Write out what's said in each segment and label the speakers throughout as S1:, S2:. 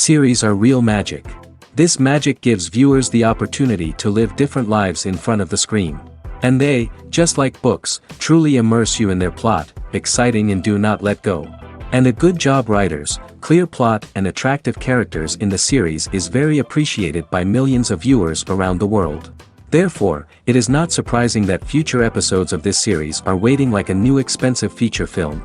S1: series are real magic. This magic gives viewers the opportunity to live different lives in front of the screen. And they, just like books, truly immerse you in their plot, exciting and do not let go. And a good job writers, clear plot and attractive characters in the series is very appreciated by millions of viewers around the world. Therefore, it is not surprising that future episodes of this series are waiting like a new expensive feature film.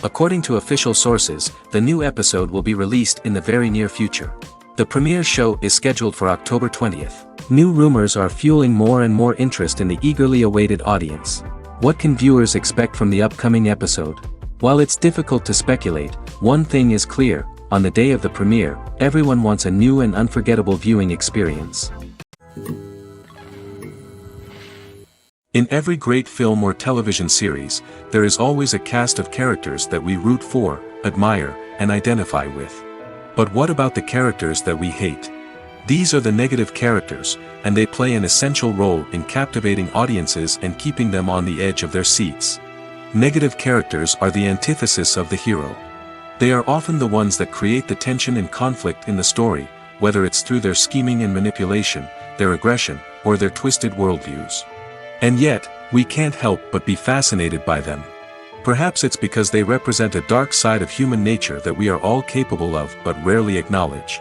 S1: According to official sources, the new episode will be released in the very near future. The premiere show is scheduled for October 20th. New rumors are fueling more and more interest in the eagerly awaited audience. What can viewers expect from the upcoming episode? While it's difficult to speculate, one thing is clear: on the day of the premiere, everyone wants a new and unforgettable viewing experience. In every great film or television series, there is always a cast of characters that we root for, admire, and identify with. But what about the characters that we hate? These are the negative characters, and they play an essential role in captivating audiences and keeping them on the edge of their seats. Negative characters are the antithesis of the hero. They are often the ones that create the tension and conflict in the story, whether it's through their scheming and manipulation, their aggression, or their twisted worldviews. And yet, we can't help but be fascinated by them. Perhaps it's because they represent a dark side of human nature that we are all capable of but rarely acknowledge.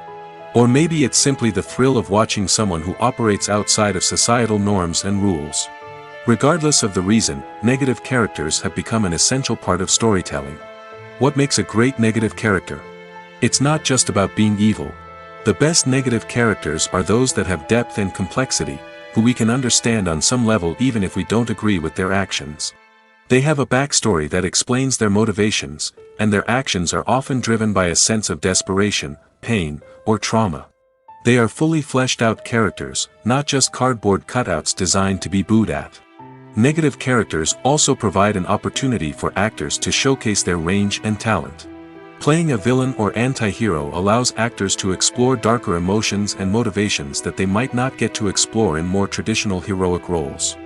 S1: Or maybe it's simply the thrill of watching someone who operates outside of societal norms and rules. Regardless of the reason, negative characters have become an essential part of storytelling. What makes a great negative character? It's not just about being evil. The best negative characters are those that have depth and complexity, who we can understand on some level even if we don't agree with their actions. They have a backstory that explains their motivations, and their actions are often driven by a sense of desperation, pain, or trauma. They are fully fleshed out characters, not just cardboard cutouts designed to be booed at. Negative characters also provide an opportunity for actors to showcase their range and talent. Playing a villain or anti-hero allows actors to explore darker emotions and motivations that they might not get to explore in more traditional heroic roles.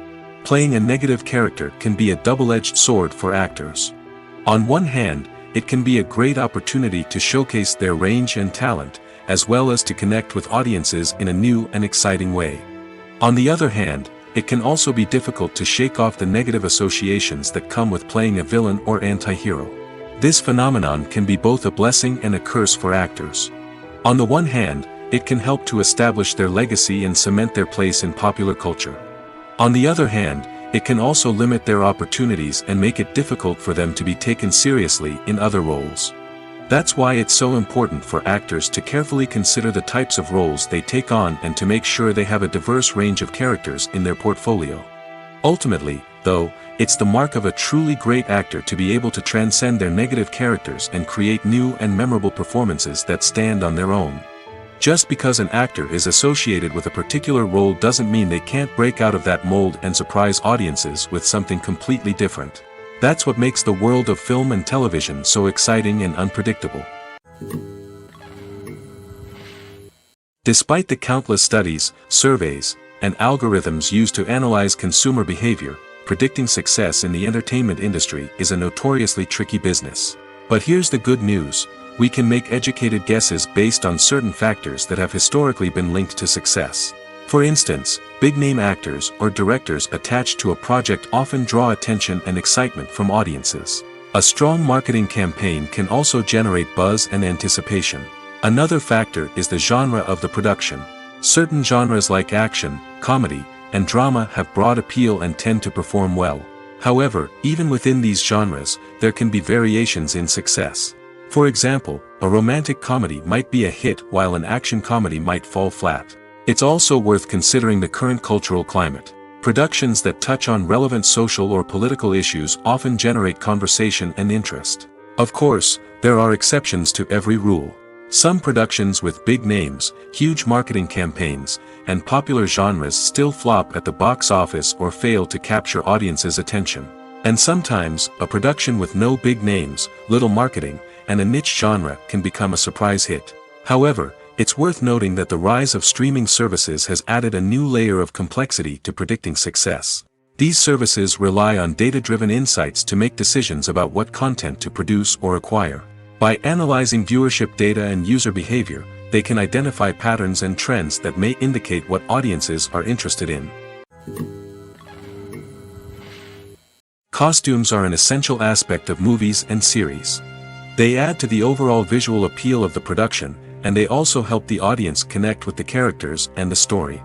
S1: Playing a negative character can be a double-edged sword for actors. On one hand, it can be a great opportunity to showcase their range and talent, as well as to connect with audiences in a new and exciting way. On the other hand, it can also be difficult to shake off the negative associations that come with playing a villain or anti-hero. This phenomenon can be both a blessing and a curse for actors. On the one hand, it can help to establish their legacy and cement their place in popular culture. On the other hand, it can also limit their opportunities and make it difficult for them to be taken seriously in other roles. That's why it's so important for actors to carefully consider the types of roles they take on and to make sure they have a diverse range of characters in their portfolio. Ultimately, though, it's the mark of a truly great actor to be able to transcend their negative characters and create new and memorable performances that stand on their own. Just because an actor is associated with a particular role doesn't mean they can't break out of that mold and surprise audiences with something completely different. That's what makes the world of film and television so exciting and unpredictable. Despite the countless studies, surveys, and algorithms used to analyze consumer behavior, predicting success in the entertainment industry is a notoriously tricky business. But here's the good news: we can make educated guesses based on certain factors that have historically been linked to success. For instance, big-name actors or directors attached to a project often draw attention and excitement from audiences. A strong marketing campaign can also generate buzz and anticipation. Another factor is the genre of the production. Certain genres like action, comedy, and drama have broad appeal and tend to perform well. However, even within these genres, there can be variations in success. For example, a romantic comedy might be a hit while an action comedy might fall flat. It's also worth considering the current cultural climate. Productions that touch on relevant social or political issues often generate conversation and interest. Of course, there are exceptions to every rule. Some productions with big names, huge marketing campaigns, and popular genres still flop at the box office or fail to capture audiences' attention. And sometimes, a production with no big names, little marketing, and a niche genre can become a surprise hit. However, it's worth noting that the rise of streaming services has added a new layer of complexity to predicting success. These services rely on data-driven insights to make decisions about what content to produce or acquire. By analyzing viewership data and user behavior, they can identify patterns and trends that may indicate what audiences are interested in. Costumes are an essential aspect of movies and series. They add to the overall visual appeal of the production, and they also help the audience connect with the characters and the story.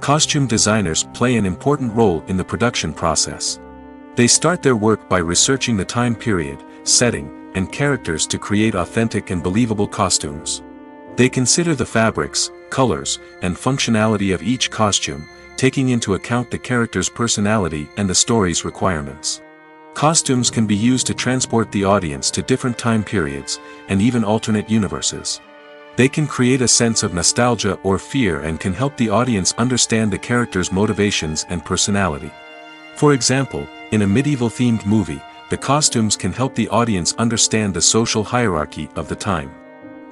S1: Costume designers play an important role in the production process. They start their work by researching the time period, setting, and characters to create authentic and believable costumes. They consider the fabrics, colors, and functionality of each costume, taking into account the character's personality and the story's requirements. Costumes can be used to transport the audience to different time periods, and even alternate universes. They can create a sense of nostalgia or fear and can help the audience understand the character's motivations and personality. For example, in a medieval-themed movie, the costumes can help the audience understand the social hierarchy of the time.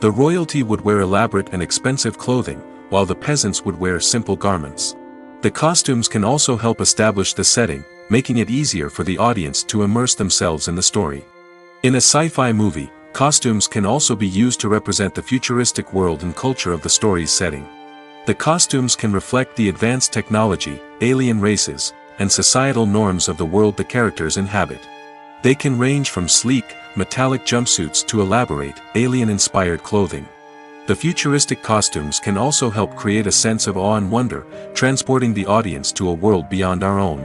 S1: The royalty would wear elaborate and expensive clothing, while the peasants would wear simple garments. The costumes can also help establish the setting, making it easier for the audience to immerse themselves in the story. In a sci-fi movie, costumes can also be used to represent the futuristic world and culture of the story's setting. The costumes can reflect the advanced technology, alien races, and societal norms of the world the characters inhabit. They can range from sleek, metallic jumpsuits to elaborate, alien-inspired clothing. The futuristic costumes can also help create a sense of awe and wonder, transporting the audience to a world beyond our own.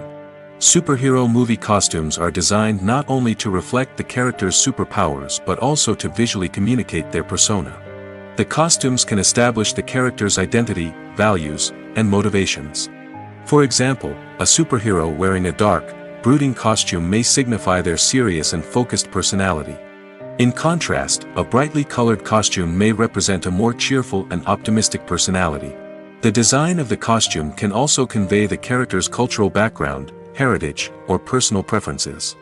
S1: Superhero movie costumes are designed not only to reflect the character's superpowers but also to visually communicate their persona. The costumes can establish the character's identity, values, and motivations. For example, a superhero wearing a dark, brooding costume may signify their serious and focused personality. In contrast, a brightly colored costume may represent a more cheerful and optimistic personality. The design of the costume can also convey the character's cultural background, heritage, or personal preferences.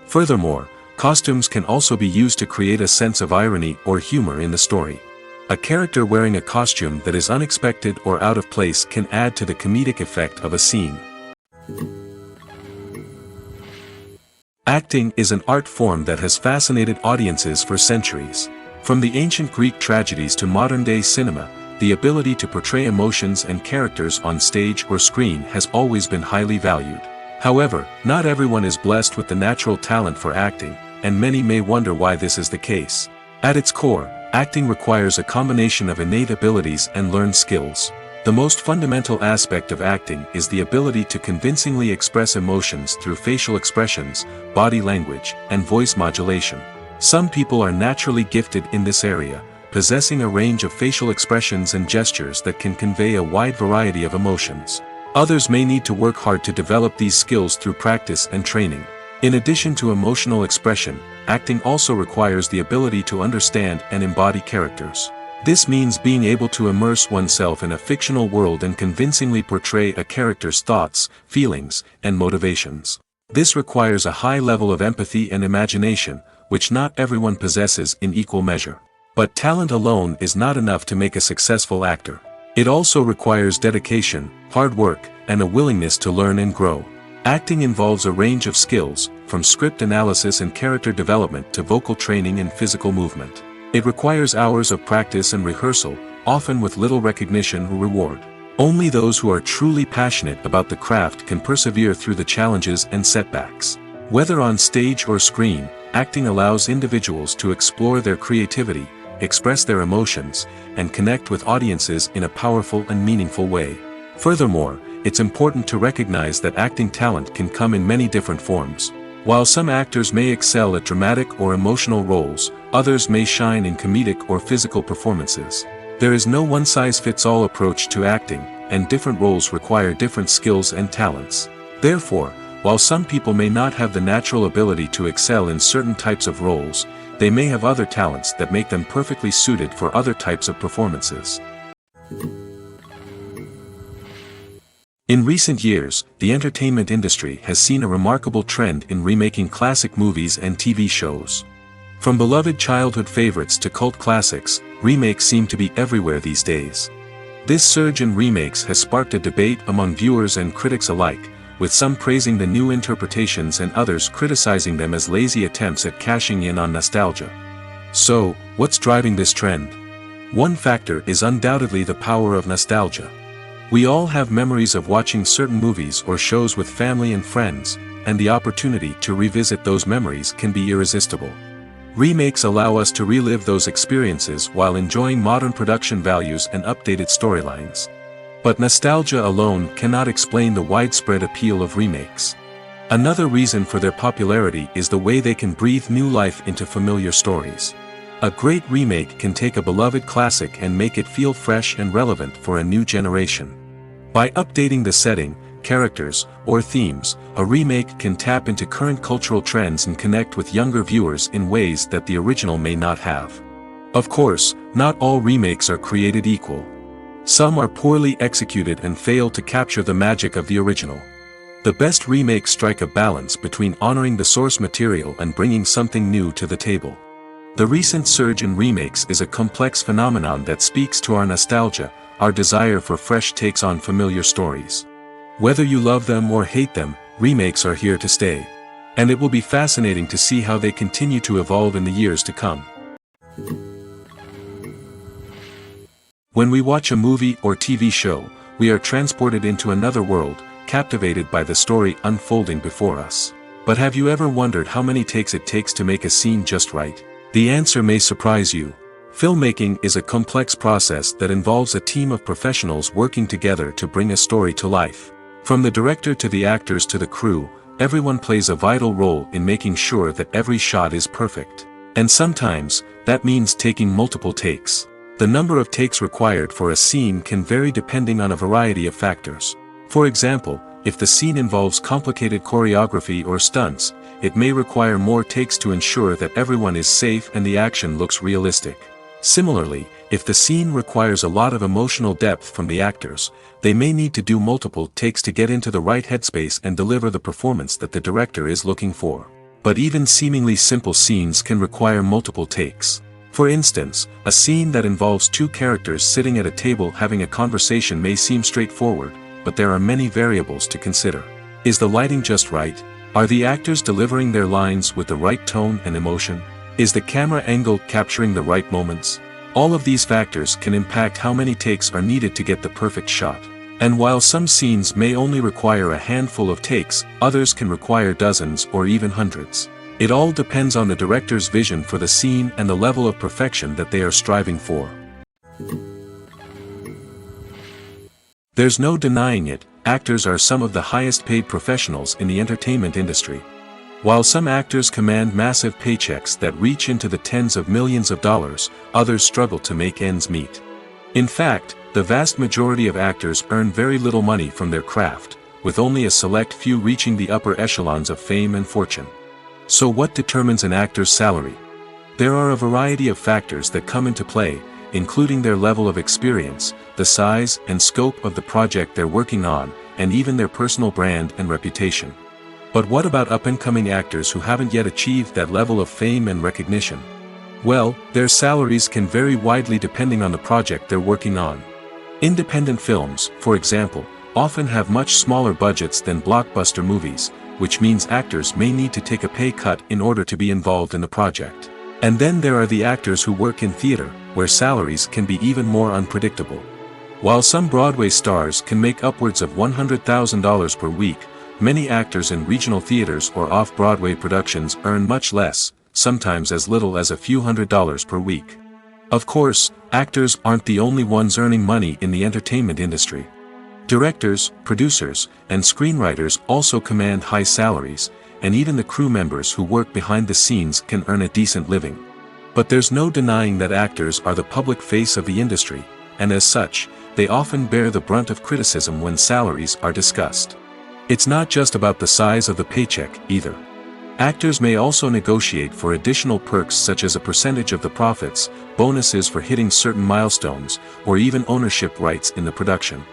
S1: Furthermore, costumes can also be used to create a sense of irony or humor in the story. A character wearing a costume that is unexpected or out of place can add to the comedic effect of a scene. Acting is an art form that has fascinated audiences for centuries. From the ancient Greek tragedies to modern-day cinema, the ability to portray emotions and characters on stage or screen has always been highly valued. However, not everyone is blessed with the natural talent for acting, and many may wonder why this is the case. At its core, acting requires a combination of innate abilities and learned skills. The most fundamental aspect of acting is the ability to convincingly express emotions through facial expressions, body language, and voice modulation. Some people are naturally gifted in this area, possessing a range of facial expressions and gestures that can convey a wide variety of emotions. Others may need to work hard to develop these skills through practice and training. In addition to emotional expression, acting also requires the ability to understand and embody characters. This means being able to immerse oneself in a fictional world and convincingly portray a character's thoughts, feelings, and motivations. This requires a high level of empathy and imagination, which not everyone possesses in equal measure. But talent alone is not enough to make a successful actor. It also requires dedication, hard work, and a willingness to learn and grow. Acting involves a range of skills, from script analysis and character development to vocal training and physical movement. It requires hours of practice and rehearsal, often with little recognition or reward. Only those who are truly passionate about the craft can persevere through the challenges and setbacks. Whether on stage or screen, acting allows individuals to explore their creativity, express their emotions, and connect with audiences in a powerful and meaningful way. Furthermore, it's important to recognize that acting talent can come in many different forms. While some actors may excel at dramatic or emotional roles, others may shine in comedic or physical performances. There is no one-size-fits-all approach to acting, and different roles require different skills and talents. Therefore, while some people may not have the natural ability to excel in certain types of roles, they may have other talents that make them perfectly suited for other types of performances. In recent years, the entertainment industry has seen a remarkable trend in remaking classic movies and TV shows. From beloved childhood favorites to cult classics, remakes seem to be everywhere these days. This surge in remakes has sparked a debate among viewers and critics alike, with some praising the new interpretations and others criticizing them as lazy attempts at cashing in on nostalgia. So, what's driving this trend? One factor is undoubtedly the power of nostalgia. We all have memories of watching certain movies or shows with family and friends, and the opportunity to revisit those memories can be irresistible. Remakes allow us to relive those experiences while enjoying modern production values and updated storylines. But nostalgia alone cannot explain the widespread appeal of remakes. Another reason for their popularity is the way they can breathe new life into familiar stories. A great remake can take a beloved classic and make it feel fresh and relevant for a new generation. By updating the setting, characters, or themes, a remake can tap into current cultural trends and connect with younger viewers in ways that the original may not have. Of course, not all remakes are created equal. Some are poorly executed and fail to capture the magic of the original. The best remakes strike a balance between honoring the source material and bringing something new to the table. The recent surge in remakes is a complex phenomenon that speaks to our nostalgia, our desire for fresh takes on familiar stories. Whether you love them or hate them, remakes are here to stay. And it will be fascinating to see how they continue to evolve in the years to come. When we watch a movie or TV show, we are transported into another world, captivated by the story unfolding before us. But have you ever wondered how many takes it takes to make a scene just right? The answer may surprise you. Filmmaking is a complex process that involves a team of professionals working together to bring a story to life. From the director to the actors to the crew, everyone plays a vital role in making sure that every shot is perfect. And sometimes, that means taking multiple takes. The number of takes required for a scene can vary depending on a variety of factors. For example, if the scene involves complicated choreography or stunts, it may require more takes to ensure that everyone is safe and the action looks realistic. Similarly, if the scene requires a lot of emotional depth from the actors, they may need to do multiple takes to get into the right headspace and deliver the performance that the director is looking for. But even seemingly simple scenes can require multiple takes. For instance, a scene that involves two characters sitting at a table having a conversation may seem straightforward, but there are many variables to consider. Is the lighting just right? Are the actors delivering their lines with the right tone and emotion? Is the camera angle capturing the right moments? All of these factors can impact how many takes are needed to get the perfect shot. And while some scenes may only require a handful of takes, others can require dozens or even hundreds. It all depends on the director's vision for the scene and the level of perfection that they are striving for. There's no denying it, actors are some of the highest paid professionals in the entertainment industry. While some actors command massive paychecks that reach into the tens of millions of dollars, others struggle to make ends meet. In fact, the vast majority of actors earn very little money from their craft, with only a select few reaching the upper echelons of fame and fortune. So what determines an actor's salary? There are a variety of factors that come into play, including their level of experience, the size and scope of the project they're working on, and even their personal brand and reputation. But what about up-and-coming actors who haven't yet achieved that level of fame and recognition? Well, their salaries can vary widely depending on the project they're working on. Independent films, for example, often have much smaller budgets than blockbuster movies, which means actors may need to take a pay cut in order to be involved in the project. And then there are the actors who work in theater, where salaries can be even more unpredictable. While some Broadway stars can make upwards of $100,000 per week, many actors in regional theaters or off-Broadway productions earn much less, sometimes as little as a few $100s per week. Of course, actors aren't the only ones earning money in the entertainment industry. Directors, producers, and screenwriters also command high salaries, and even the crew members who work behind the scenes can earn a decent living. But there's no denying that actors are the public face of the industry, and as such, they often bear the brunt of criticism when salaries are discussed. It's not just about the size of the paycheck, either. Actors may also negotiate for additional perks such as a percentage of the profits, bonuses for hitting certain milestones, or even ownership rights in the production.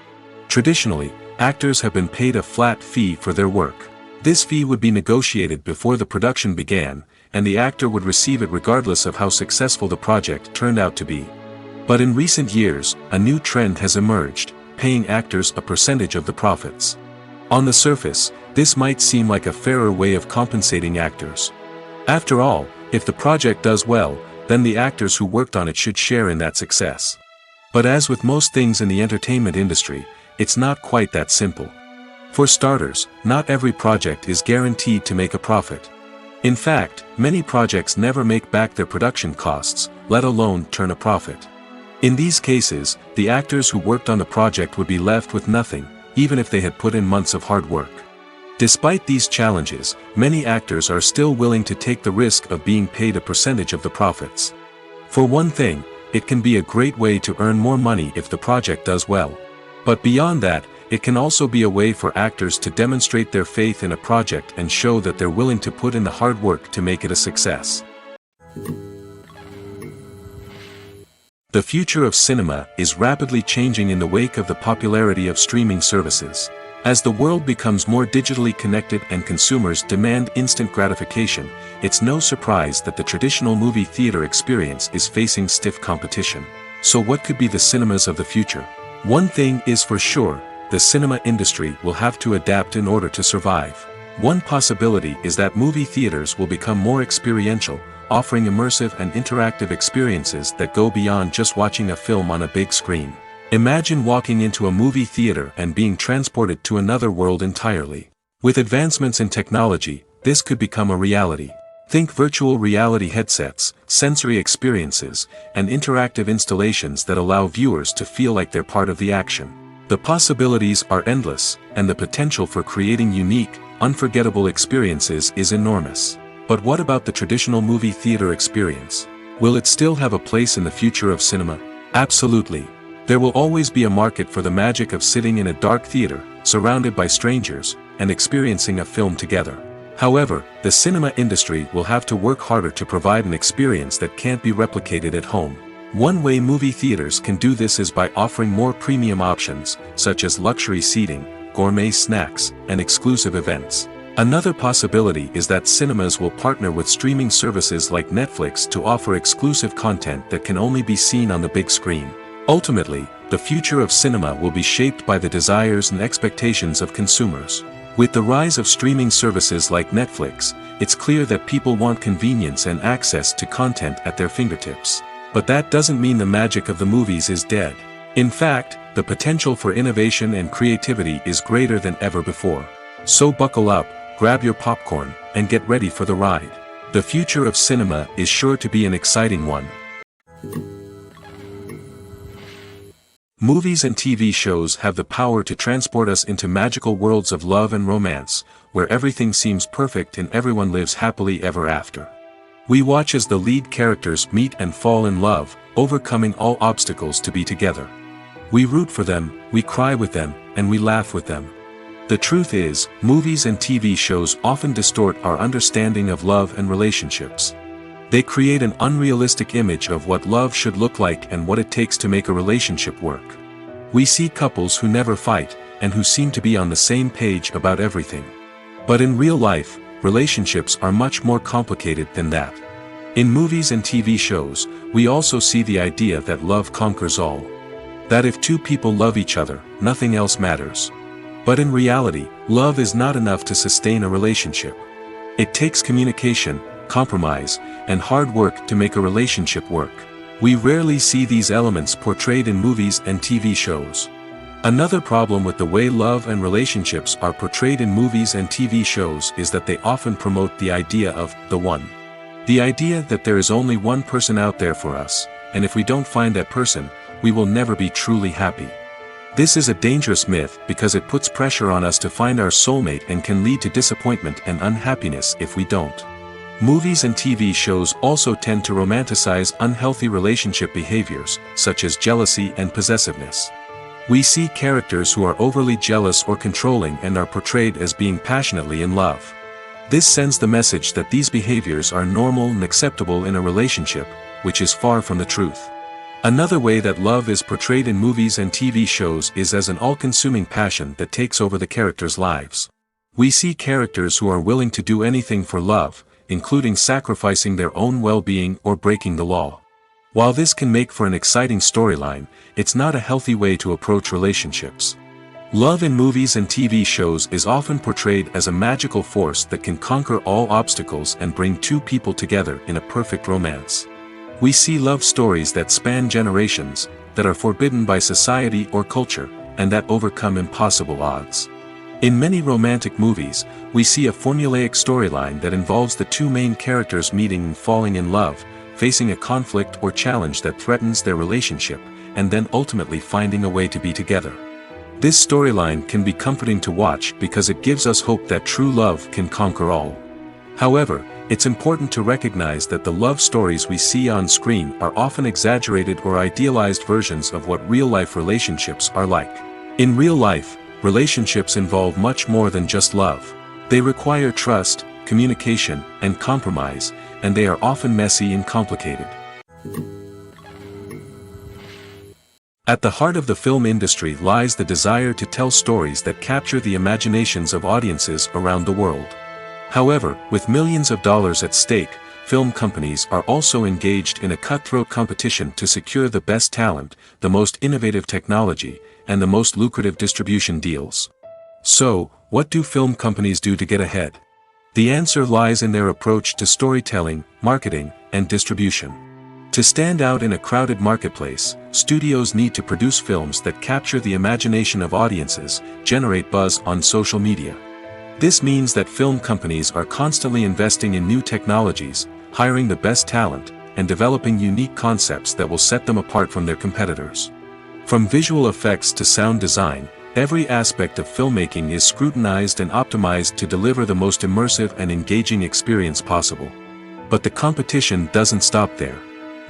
S1: Traditionally, actors have been paid a flat fee for their work. This fee would be negotiated before the production began, and the actor would receive it regardless of how successful the project turned out to be. But in recent years, a new trend has emerged, paying actors a percentage of the profits. On the surface, this might seem like a fairer way of compensating actors. After all, if the project does well, then the actors who worked on it should share in that success. But as with most things in the entertainment industry, it's not quite that simple. For starters, not every project is guaranteed to make a profit. In fact, many projects never make back their production costs, let alone turn a profit. In these cases, the actors who worked on the project would be left with nothing, even if they had put in months of hard work. Despite these challenges, many actors are still willing to take the risk of being paid a percentage of the profits. For one thing, it can be a great way to earn more money if the project does well. But beyond that, it can also be a way for actors to demonstrate their faith in a project and show that they're willing to put in the hard work to make it a success. The future of cinema is rapidly changing in the wake of the popularity of streaming services. As the world becomes more digitally connected and consumers demand instant gratification, it's no surprise that the traditional movie theater experience is facing stiff competition. So what could be the cinemas of the future? One thing is for sure, the cinema industry will have to adapt in order to survive. One possibility is that movie theaters will become more experiential, offering immersive and interactive experiences that go beyond just watching a film on a big screen. Imagine walking into a movie theater and being transported to another world entirely. With advancements in technology, this could become a reality. Think virtual reality headsets, sensory experiences, and interactive installations that allow viewers to feel like they're part of the action. The possibilities are endless, and the potential for creating unique, unforgettable experiences is enormous. But what about the traditional movie theater experience? Will it still have a place in the future of cinema? Absolutely. There will always be a market for the magic of sitting in a dark theater, surrounded by strangers, and experiencing a film together. However, the cinema industry will have to work harder to provide an experience that can't be replicated at home. One way movie theaters can do this is by offering more premium options, such as luxury seating, gourmet snacks, and exclusive events. Another possibility is that cinemas will partner with streaming services like Netflix to offer exclusive content that can only be seen on the big screen. Ultimately, the future of cinema will be shaped by the desires and expectations of consumers. With the rise of streaming services like Netflix, it's clear that people want convenience and access to content at their fingertips. But that doesn't mean the magic of the movies is dead. In fact, the potential for innovation and creativity is greater than ever before. So buckle up, grab your popcorn, and get ready for the ride. The future of cinema is sure to be an exciting one. Movies and TV shows have the power to transport us into magical worlds of love and romance, where everything seems perfect and everyone lives happily ever after. We watch as the lead characters meet and fall in love, overcoming all obstacles to be together. We root for them, we cry with them, and we laugh with them. The truth is, movies and TV shows often distort our understanding of love and relationships. They create an unrealistic image of what love should look like and what it takes to make a relationship work. We see couples who never fight, and who seem to be on the same page about everything. But in real life, relationships are much more complicated than that. In movies and TV shows, we also see the idea that love conquers all. That if two people love each other, nothing else matters. But in reality, love is not enough to sustain a relationship. It takes communication, compromise, and hard work to make a relationship work. We rarely see these elements portrayed in movies and TV shows. Another problem with the way love and relationships are portrayed in movies and TV shows is that they often promote the idea of the one. The idea that there is only one person out there for us, and if we don't find that person, we will never be truly happy. This is a dangerous myth because it puts pressure on us to find our soulmate and can lead to disappointment and unhappiness if we don't. Movies and TV shows also tend to romanticize unhealthy relationship behaviors, such as jealousy and possessiveness. We see characters who are overly jealous or controlling and are portrayed as being passionately in love. This sends the message that these behaviors are normal and acceptable in a relationship, which is far from the truth. Another way that love is portrayed in movies and TV shows is as an all-consuming passion that takes over the characters' lives. We see characters who are willing to do anything for love, including sacrificing their own well-being or breaking the law. While this can make for an exciting storyline, it's not a healthy way to approach relationships. Love in movies and TV shows is often portrayed as a magical force that can conquer all obstacles and bring two people together in a perfect romance. We see love stories that span generations, that are forbidden by society or culture, and that overcome impossible odds. In many romantic movies, we see a formulaic storyline that involves the two main characters meeting and falling in love, facing a conflict or challenge that threatens their relationship, and then ultimately finding a way to be together. This storyline can be comforting to watch because it gives us hope that true love can conquer all. However, it's important to recognize that the love stories we see on screen are often exaggerated or idealized versions of what real-life relationships are like. In real life, relationships involve much more than just love. They require trust, communication, and compromise, and they are often messy and complicated. At the heart of the film industry lies the desire to tell stories that capture the imaginations of audiences around the world. However, with millions of dollars at stake, film companies are also engaged in a cutthroat competition to secure the best talent, the most innovative technology, and the most lucrative distribution deals. So, what do film companies do to get ahead? The answer lies in their approach to storytelling, marketing, and distribution. To stand out in a crowded marketplace, studios need to produce films that capture the imagination of audiences, generate buzz on social media. This means that film companies are constantly investing in new technologies, hiring the best talent, and developing unique concepts that will set them apart from their competitors. From visual effects to sound design, every aspect of filmmaking is scrutinized and optimized to deliver the most immersive and engaging experience possible. But the competition doesn't stop there.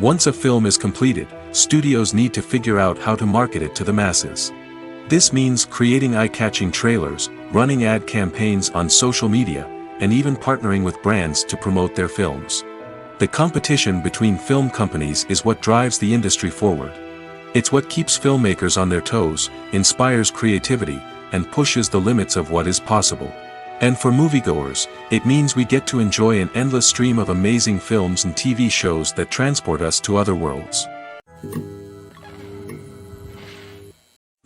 S1: Once a film is completed, studios need to figure out how to market it to the masses. This means creating eye-catching trailers, running ad campaigns on social media, and even partnering with brands to promote their films. The competition between film companies is what drives the industry forward. It's what keeps filmmakers on their toes, inspires creativity, and pushes the limits of what is possible. And for moviegoers, it means we get to enjoy an endless stream of amazing films and TV shows that transport us to other worlds.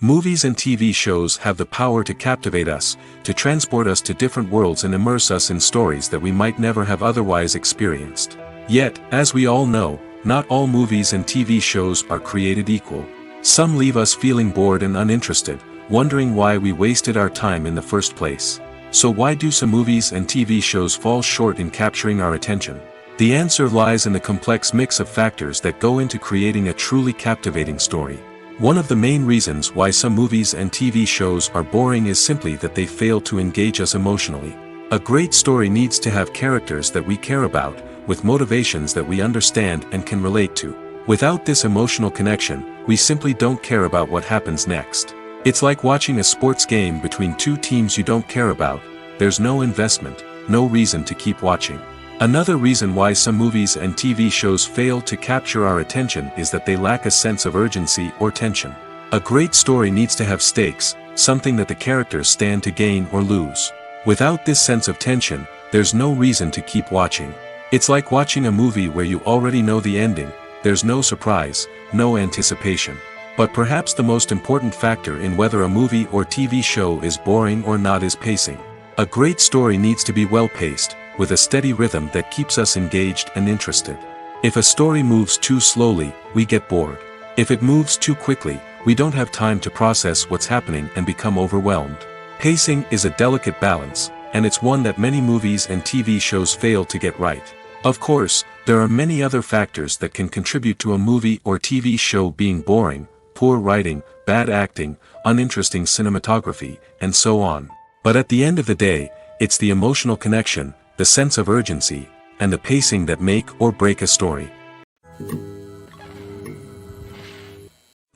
S1: Movies and TV shows have the power to captivate us, to transport us to different worlds and immerse us in stories that we might never have otherwise experienced. Yet, as we all know, not all movies and TV shows are created equal. Some leave us feeling bored and uninterested, wondering why we wasted our time in the first place. So why do some movies and TV shows fall short in capturing our attention? The answer lies in the complex mix of factors that go into creating a truly captivating story. One of the main reasons why some movies and TV shows are boring is simply that they fail to engage us emotionally. A great story needs to have characters that we care about, with motivations that we understand and can relate to. Without this emotional connection, we simply don't care about what happens next. It's like watching a sports game between two teams you don't care about. There's no investment, no reason to keep watching. Another reason why some movies and TV shows fail to capture our attention is that they lack a sense of urgency or tension. A great story needs to have stakes, something that the characters stand to gain or lose. Without this sense of tension, there's no reason to keep watching. It's like watching a movie where you already know the ending. There's no surprise, no anticipation. But perhaps the most important factor in whether a movie or TV show is boring or not is pacing. A great story needs to be well-paced, with a steady rhythm that keeps us engaged and interested. If a story moves too slowly, we get bored. If it moves too quickly, we don't have time to process what's happening and become overwhelmed. Pacing is a delicate balance, and it's one that many movies and TV shows fail to get right. Of course, there are many other factors that can contribute to a movie or TV show being boring: poor writing, bad acting, uninteresting cinematography, and so on. But at the end of the day, it's the emotional connection, the sense of urgency, and the pacing that make or break a story.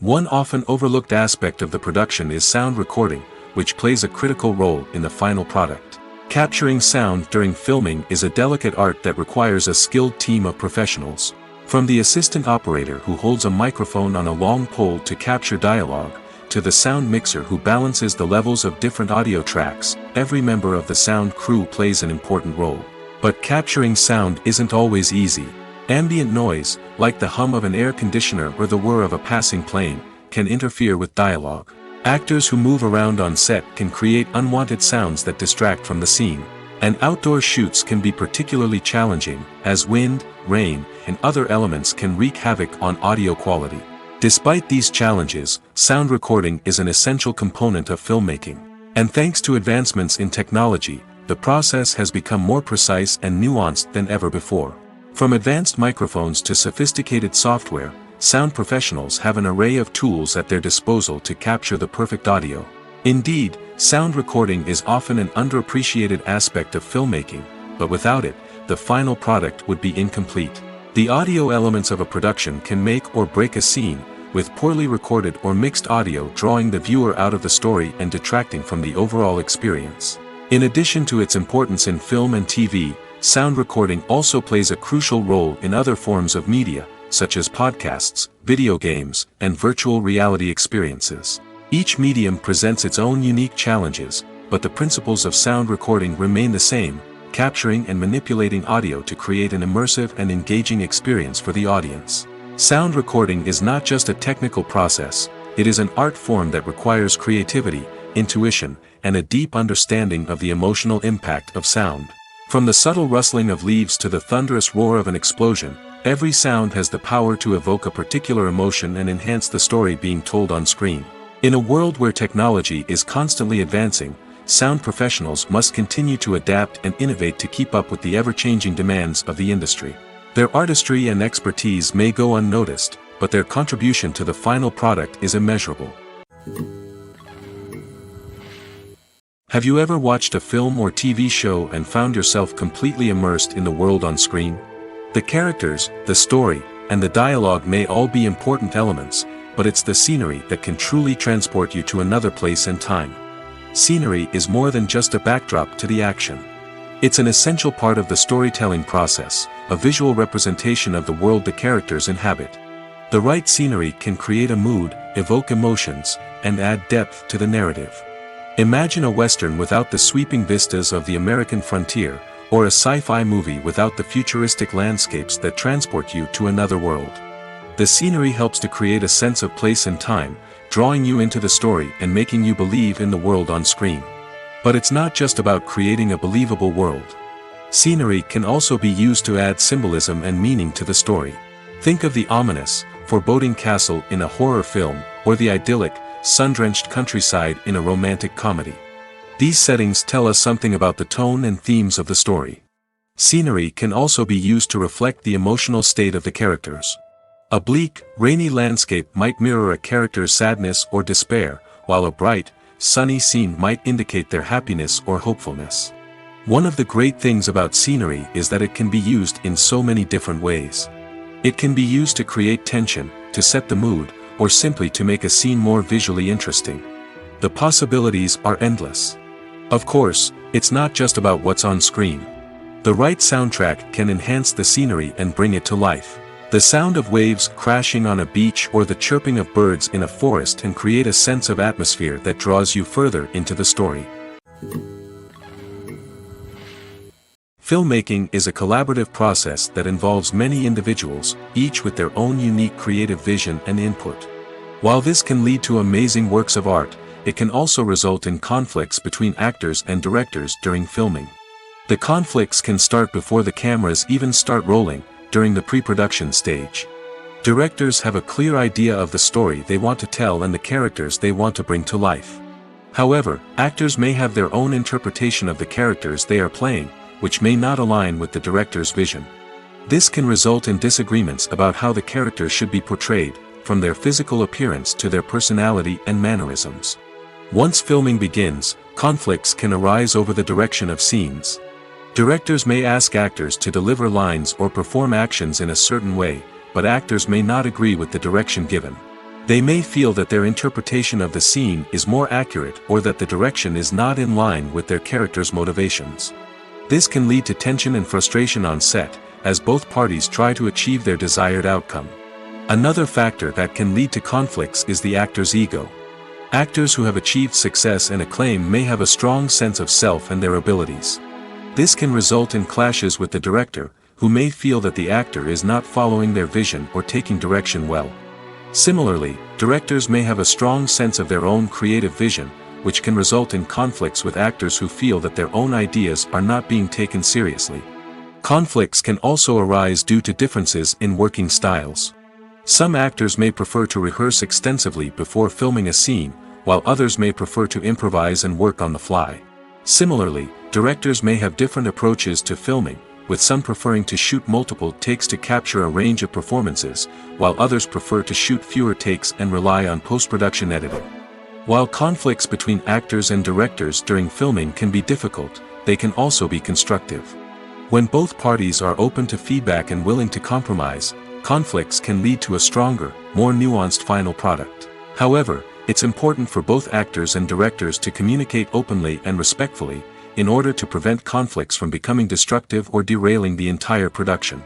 S1: One often overlooked aspect of the production is sound recording, which plays a critical role in the final product. Capturing sound during filming is a delicate art that requires a skilled team of professionals. From the assistant operator who holds a microphone on a long pole to capture dialogue, to the sound mixer who balances the levels of different audio tracks, every member of the sound crew plays an important role. But capturing sound isn't always easy. Ambient noise, like the hum of an air conditioner or the whir of a passing plane, can interfere with dialogue. Actors who move around on set can create unwanted sounds that distract from the scene. And outdoor shoots can be particularly challenging, as wind, rain, and other elements can wreak havoc on audio quality. Despite these challenges, sound recording is an essential component of filmmaking. And thanks to advancements in technology, the process has become more precise and nuanced than ever before. From advanced microphones to sophisticated software, sound professionals have an array of tools at their disposal to capture the perfect audio. Indeed, sound recording is often an underappreciated aspect of filmmaking, but without it, the final product would be incomplete. The audio elements of a production can make or break a scene, with poorly recorded or mixed audio drawing the viewer out of the story and detracting from the overall experience. In addition to its importance in film and TV, sound recording also plays a crucial role in other forms of media, such as podcasts, video games, and virtual reality experiences. Each medium presents its own unique challenges, but the principles of sound recording remain the same, capturing and manipulating audio to create an immersive and engaging experience for the audience. Sound recording is not just a technical process, it is an art form that requires creativity, intuition, and a deep understanding of the emotional impact of sound. From the subtle rustling of leaves to the thunderous roar of an explosion, every sound has the power to evoke a particular emotion and enhance the story being told on screen. In a world where technology is constantly advancing, sound professionals must continue to adapt and innovate to keep up with the ever-changing demands of the industry. Their artistry and expertise may go unnoticed, but their contribution to the final product is immeasurable. Have you ever watched a film or TV show and found yourself completely immersed in the world on screen? The characters, the story, and the dialogue may all be important elements, but it's the scenery that can truly transport you to another place and time. Scenery is more than just a backdrop to the action. It's an essential part of the storytelling process, a visual representation of the world the characters inhabit. The right scenery can create a mood, evoke emotions, and add depth to the narrative. Imagine a Western without the sweeping vistas of the American frontier, or a sci-fi movie without the futuristic landscapes that transport you to another world. The scenery helps to create a sense of place and time, drawing you into the story and making you believe in the world on screen. But it's not just about creating a believable world. Scenery can also be used to add symbolism and meaning to the story. Think of the ominous, foreboding castle in a horror film, or the idyllic, sun-drenched countryside in a romantic comedy. These settings tell us something about the tone and themes of the story. Scenery can also be used to reflect the emotional state of the characters. A bleak, rainy landscape might mirror a character's sadness or despair, while a bright, sunny scene might indicate their happiness or hopefulness. One of the great things about scenery is that it can be used in so many different ways. It can be used to create tension, to set the mood, or simply to make a scene more visually interesting. The possibilities are endless. Of course, it's not just about what's on screen. The right soundtrack can enhance the scenery and bring it to life. The sound of waves crashing on a beach or the chirping of birds in a forest can create a sense of atmosphere that draws you further into the story. Filmmaking is a collaborative process that involves many individuals, each with their own unique creative vision and input. While this can lead to amazing works of art, it can also result in conflicts between actors and directors during filming. The conflicts can start before the cameras even start rolling, during the pre-production stage. Directors have a clear idea of the story they want to tell and the characters they want to bring to life. However, actors may have their own interpretation of the characters they are playing, which may not align with the director's vision. This can result in disagreements about how the characters should be portrayed, from their physical appearance to their personality and mannerisms. Once filming begins, conflicts can arise over the direction of scenes. Directors may ask actors to deliver lines or perform actions in a certain way, but actors may not agree with the direction given. They may feel that their interpretation of the scene is more accurate or that the direction is not in line with their character's motivations. This can lead to tension and frustration on set, as both parties try to achieve their desired outcome. Another factor that can lead to conflicts is the actor's ego. Actors who have achieved success and acclaim may have a strong sense of self and their abilities. This can result in clashes with the director, who may feel that the actor is not following their vision or taking direction well. Similarly, directors may have a strong sense of their own creative vision, which can result in conflicts with actors who feel that their own ideas are not being taken seriously. Conflicts can also arise due to differences in working styles. Some actors may prefer to rehearse extensively before filming a scene, while others may prefer to improvise and work on the fly. Similarly, directors may have different approaches to filming, with some preferring to shoot multiple takes to capture a range of performances, while others prefer to shoot fewer takes and rely on post-production editing. While conflicts between actors and directors during filming can be difficult, they can also be constructive. When both parties are open to feedback and willing to compromise, conflicts can lead to a stronger, more nuanced final product. However, it's important for both actors and directors to communicate openly and respectfully, in order to prevent conflicts from becoming destructive or derailing the entire production.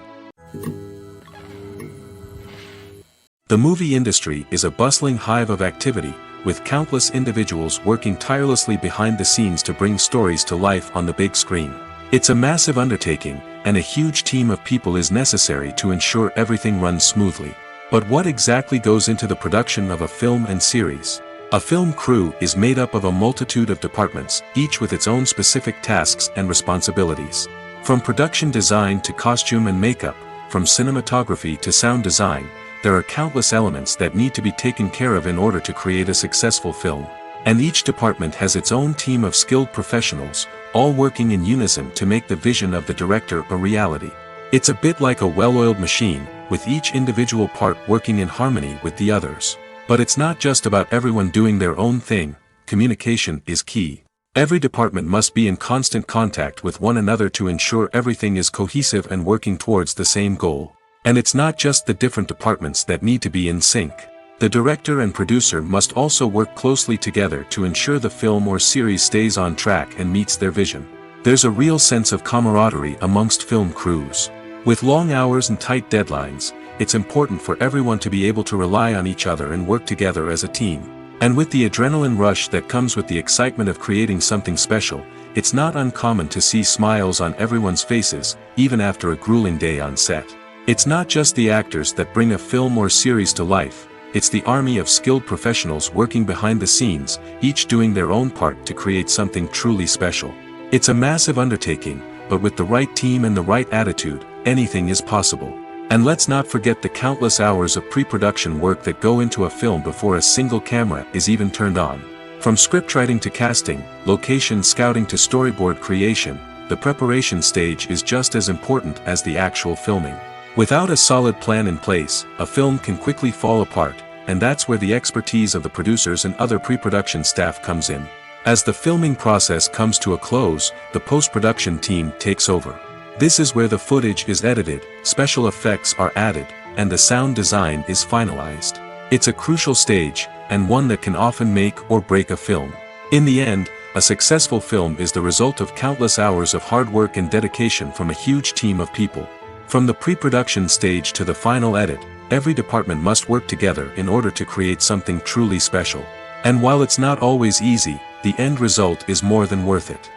S1: The movie industry is a bustling hive of activity, with countless individuals working tirelessly behind the scenes to bring stories to life on the big screen. It's a massive undertaking, and a huge team of people is necessary to ensure everything runs smoothly. But what exactly goes into the production of a film and series? A film crew is made up of a multitude of departments, each with its own specific tasks and responsibilities. From production design to costume and makeup, from cinematography to sound design, there are countless elements that need to be taken care of in order to create a successful film. And each department has its own team of skilled professionals, all working in unison to make the vision of the director a reality. It's a bit like a well-oiled machine, with each individual part working in harmony with the others. But it's not just about everyone doing their own thing. Communication is key. Every department must be in constant contact with one another to ensure everything is cohesive and working towards the same goal. And it's not just the different departments that need to be in sync. The director and producer must also work closely together to ensure the film or series stays on track and meets their vision. There's a real sense of camaraderie amongst film crews. With long hours and tight deadlines, it's important for everyone to be able to rely on each other and work together as a team. And with the adrenaline rush that comes with the excitement of creating something special, it's not uncommon to see smiles on everyone's faces, even after a grueling day on set. It's not just the actors that bring a film or series to life. It's the army of skilled professionals working behind the scenes, each doing their own part to create something truly special. It's a massive undertaking, but with the right team and the right attitude, anything is possible. And let's not forget the countless hours of pre-production work that go into a film before a single camera is even turned on. From scriptwriting to casting, location scouting to storyboard creation, the preparation stage is just as important as the actual filming. Without a solid plan in place, a film can quickly fall apart, and that's where the expertise of the producers and other pre-production staff comes in. As the filming process comes to a close, the post-production team takes over. This is where the footage is edited, special effects are added, and the sound design is finalized. It's a crucial stage, and one that can often make or break a film. In the end, a successful film is the result of countless hours of hard work and dedication from a huge team of people. From the pre-production stage to the final edit, every department must work together in order to create something truly special. And while it's not always easy, the end result is more than worth it.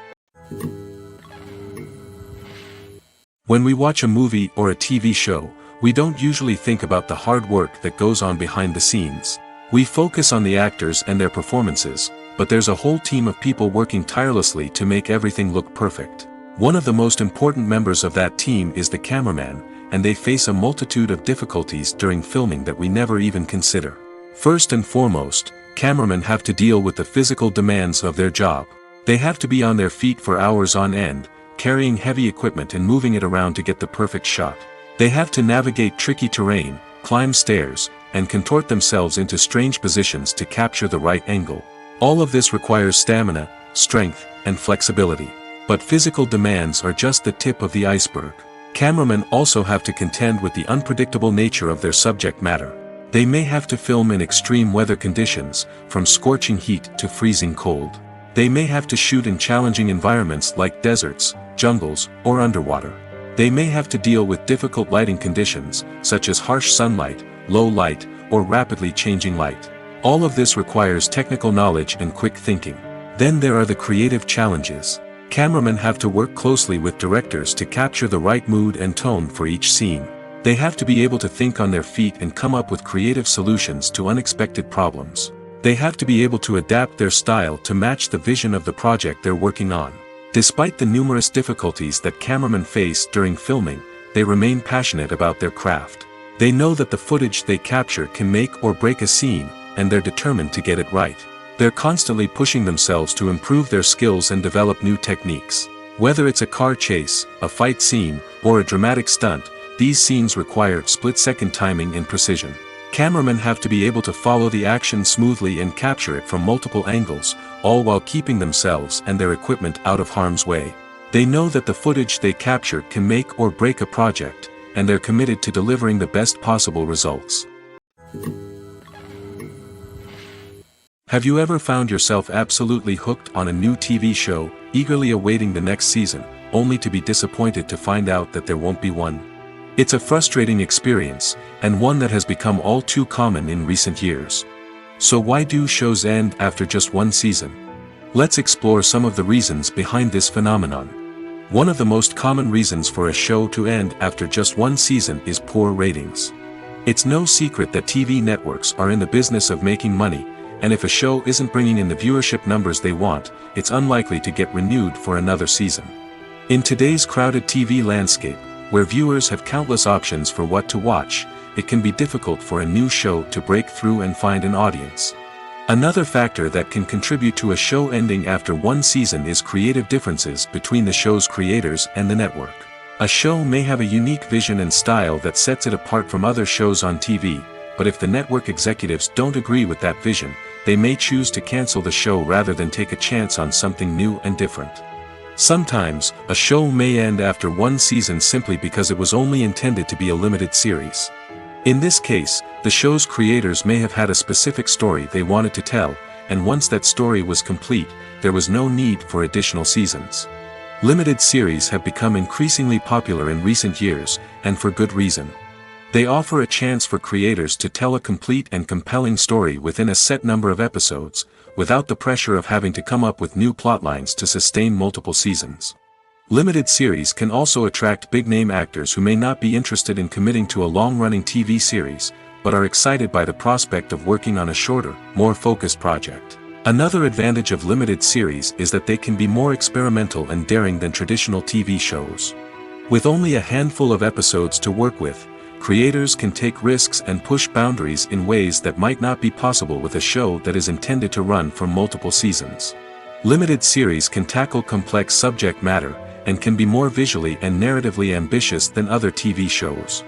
S1: When we watch a movie or a TV show, we don't usually think about the hard work that goes on behind the scenes. We focus on the actors and their performances, but there's a whole team of people working tirelessly to make everything look perfect. One of the most important members of that team is the cameraman, and they face a multitude of difficulties during filming that we never even consider. First and foremost, cameramen have to deal with the physical demands of their job. They have to be on their feet for hours on end, carrying heavy equipment and moving it around to get the perfect shot. They have to navigate tricky terrain, climb stairs, and contort themselves into strange positions to capture the right angle. All of this requires stamina, strength, and flexibility. But physical demands are just the tip of the iceberg. Cameramen also have to contend with the unpredictable nature of their subject matter. They may have to film in extreme weather conditions, from scorching heat to freezing cold. They may have to shoot in challenging environments like deserts, jungles, or underwater. They may have to deal with difficult lighting conditions, such as harsh sunlight, low light, or rapidly changing light. All of this requires technical knowledge and quick thinking. Then there are the creative challenges. Cameramen have to work closely with directors to capture the right mood and tone for each scene. They have to be able to think on their feet and come up with creative solutions to unexpected problems. They have to be able to adapt their style to match the vision of the project they're working on. Despite the numerous difficulties that cameramen face during filming, they remain passionate about their craft. They know that the footage they capture can make or break a scene, and they're determined to get it right. They're constantly pushing themselves to improve their skills and develop new techniques. Whether it's a car chase, a fight scene, or a dramatic stunt, these scenes require split-second timing and precision. Cameramen have to be able to follow the action smoothly and capture it from multiple angles, all while keeping themselves and their equipment out of harm's way. They know that the footage they capture can make or break a project, and they're committed to delivering the best possible results. Have you ever found yourself absolutely hooked on a new TV show, eagerly awaiting the next season, only to be disappointed to find out that there won't be one? It's a frustrating experience, and one that has become all too common in recent years. So why do shows end after just one season? Let's explore some of the reasons behind this phenomenon. One of the most common reasons for a show to end after just one season is poor ratings. It's no secret that TV networks are in the business of making money, and if a show isn't bringing in the viewership numbers they want, it's unlikely to get renewed for another season. In today's crowded TV landscape, where viewers have countless options for what to watch, it can be difficult for a new show to break through and find an audience. Another factor that can contribute to a show ending after one season is creative differences between the show's creators and the network. A show may have a unique vision and style that sets it apart from other shows on TV, but if the network executives don't agree with that vision, they may choose to cancel the show rather than take a chance on something new and different. Sometimes, a show may end after one season simply because it was only intended to be a limited series. In this case, the show's creators may have had a specific story they wanted to tell, and once that story was complete, there was no need for additional seasons. Limited series have become increasingly popular in recent years, and for good reason. They offer a chance for creators to tell a complete and compelling story within a set number of episodes, without the pressure of having to come up with new plotlines to sustain multiple seasons. Limited series can also attract big-name actors who may not be interested in committing to a long-running TV series, but are excited by the prospect of working on a shorter, more focused project. Another advantage of limited series is that they can be more experimental and daring than traditional TV shows. With only a handful of episodes to work with, creators can take risks and push boundaries in ways that might not be possible with a show that is intended to run for multiple seasons. Limited series can tackle complex subject matter, and can be more visually and narratively ambitious than other TV shows.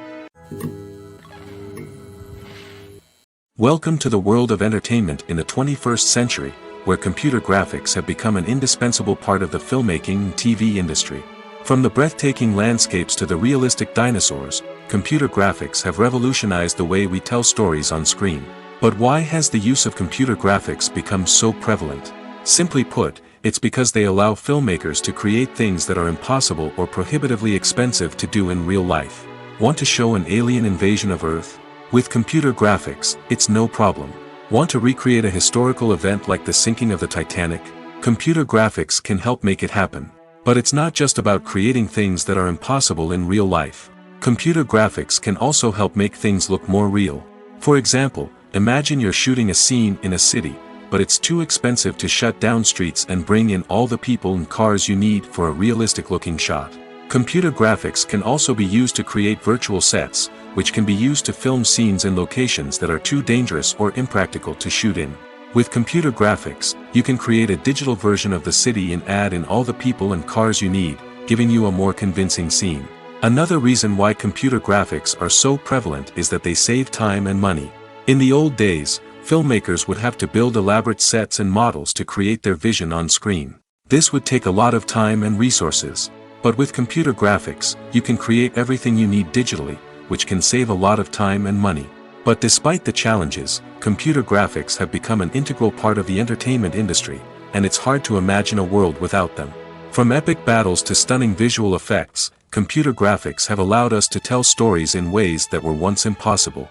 S1: Welcome to the world of entertainment in the 21st century, where computer graphics have become an indispensable part of the filmmaking and TV industry. From the breathtaking landscapes to the realistic dinosaurs, computer graphics have revolutionized the way we tell stories on screen. But why has the use of computer graphics become so prevalent? Simply put, it's because they allow filmmakers to create things that are impossible or prohibitively expensive to do in real life. Want to show an alien invasion of Earth? With computer graphics, it's no problem. Want to recreate a historical event like the sinking of the Titanic? Computer graphics can help make it happen. But it's not just about creating things that are impossible in real life. Computer graphics can also help make things look more real. For example, imagine you're shooting a scene in a city, but it's too expensive to shut down streets and bring in all the people and cars you need for a realistic-looking shot. Computer graphics can also be used to create virtual sets, which can be used to film scenes in locations that are too dangerous or impractical to shoot in. With computer graphics, you can create a digital version of the city and add in all the people and cars you need, giving you a more convincing scene. Another reason why computer graphics are so prevalent is that they save time and money. In the old days, filmmakers would have to build elaborate sets and models to create their vision on screen. This would take a lot of time and resources. But with computer graphics, you can create everything you need digitally, which can save a lot of time and money. But despite the challenges, computer graphics have become an integral part of the entertainment industry, and it's hard to imagine a world without them. From epic battles to stunning visual effects, computer graphics have allowed us to tell stories in ways that were once impossible.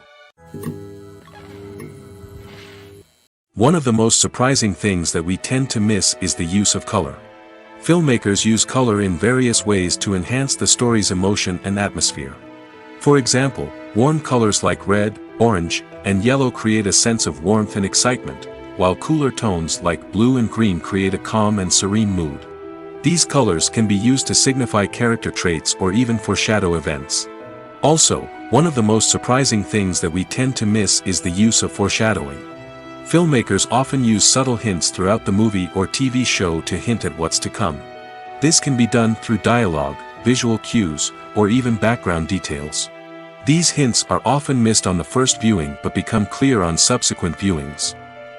S1: One of the most surprising things that we tend to miss is the use of color. Filmmakers use color in various ways to enhance the story's emotion and atmosphere. For example, warm colors like red, orange, and yellow create a sense of warmth and excitement, while cooler tones like blue and green create a calm and serene mood. These colors can be used to signify character traits or even foreshadow events. Also, one of the most surprising things that we tend to miss is the use of foreshadowing. Filmmakers often use subtle hints throughout the movie or TV show to hint at what's to come. This can be done through dialogue, visual cues, or even background details. These hints are often missed on the first viewing but become clear on subsequent viewings.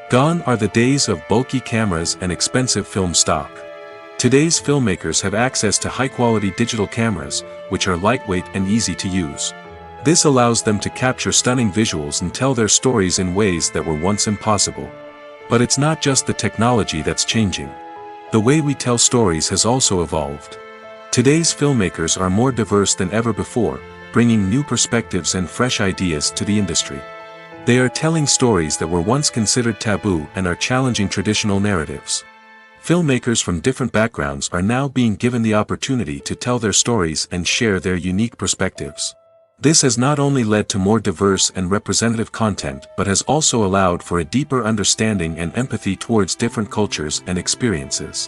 S1: Gone are the days of bulky cameras and expensive film stock. Today's filmmakers have access to high-quality digital cameras, which are lightweight and easy to use. This allows them to capture stunning visuals and tell their stories in ways that were once impossible. But it's not just the technology that's changing. The way we tell stories has also evolved. Today's filmmakers are more diverse than ever before, bringing new perspectives and fresh ideas to the industry. They are telling stories that were once considered taboo and are challenging traditional narratives. Filmmakers from different backgrounds are now being given the opportunity to tell their stories and share their unique perspectives. This has not only led to more diverse and representative content but has also allowed for a deeper understanding and empathy towards different cultures and experiences.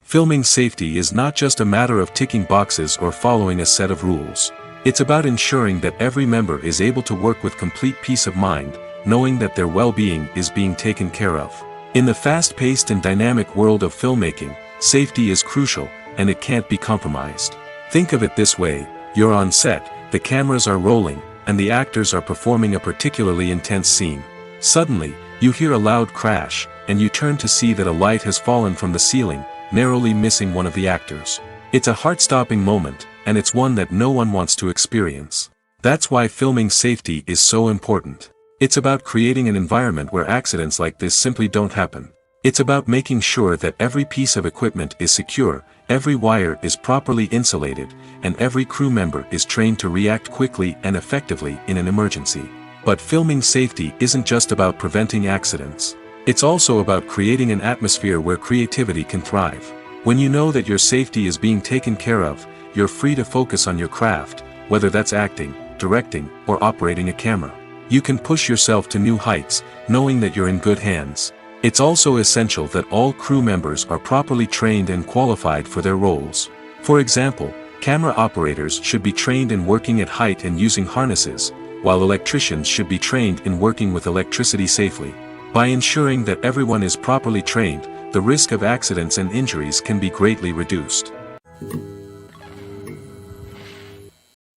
S1: Filming safety is not just a matter of ticking boxes or following a set of rules. It's about ensuring that every member is able to work with complete peace of mind, knowing that their well-being is being taken care of. In the fast-paced and dynamic world of filmmaking, safety is crucial, and it can't be compromised. Think of it this way: you're on set, the cameras are rolling, and the actors are performing a particularly intense scene. Suddenly, you hear a loud crash, and you turn to see that a light has fallen from the ceiling, narrowly missing one of the actors. It's a heart-stopping moment, and it's one that no one wants to experience. That's why filming safety is so important. It's about creating an environment where accidents like this simply don't happen. It's about making sure that every piece of equipment is secure, every wire is properly insulated, and every crew member is trained to react quickly and effectively in an emergency. But filming safety isn't just about preventing accidents. It's also about creating an atmosphere where creativity can thrive. When you know that your safety is being taken care of, you're free to focus on your craft, whether that's acting, directing, or operating a camera. You can push yourself to new heights, knowing that you're in good hands. It's also essential that all crew members are properly trained and qualified for their roles. For example, camera operators should be trained in working at height and using harnesses, while electricians should be trained in working with electricity safely. By ensuring that everyone is properly trained, the risk of accidents and injuries can be greatly reduced.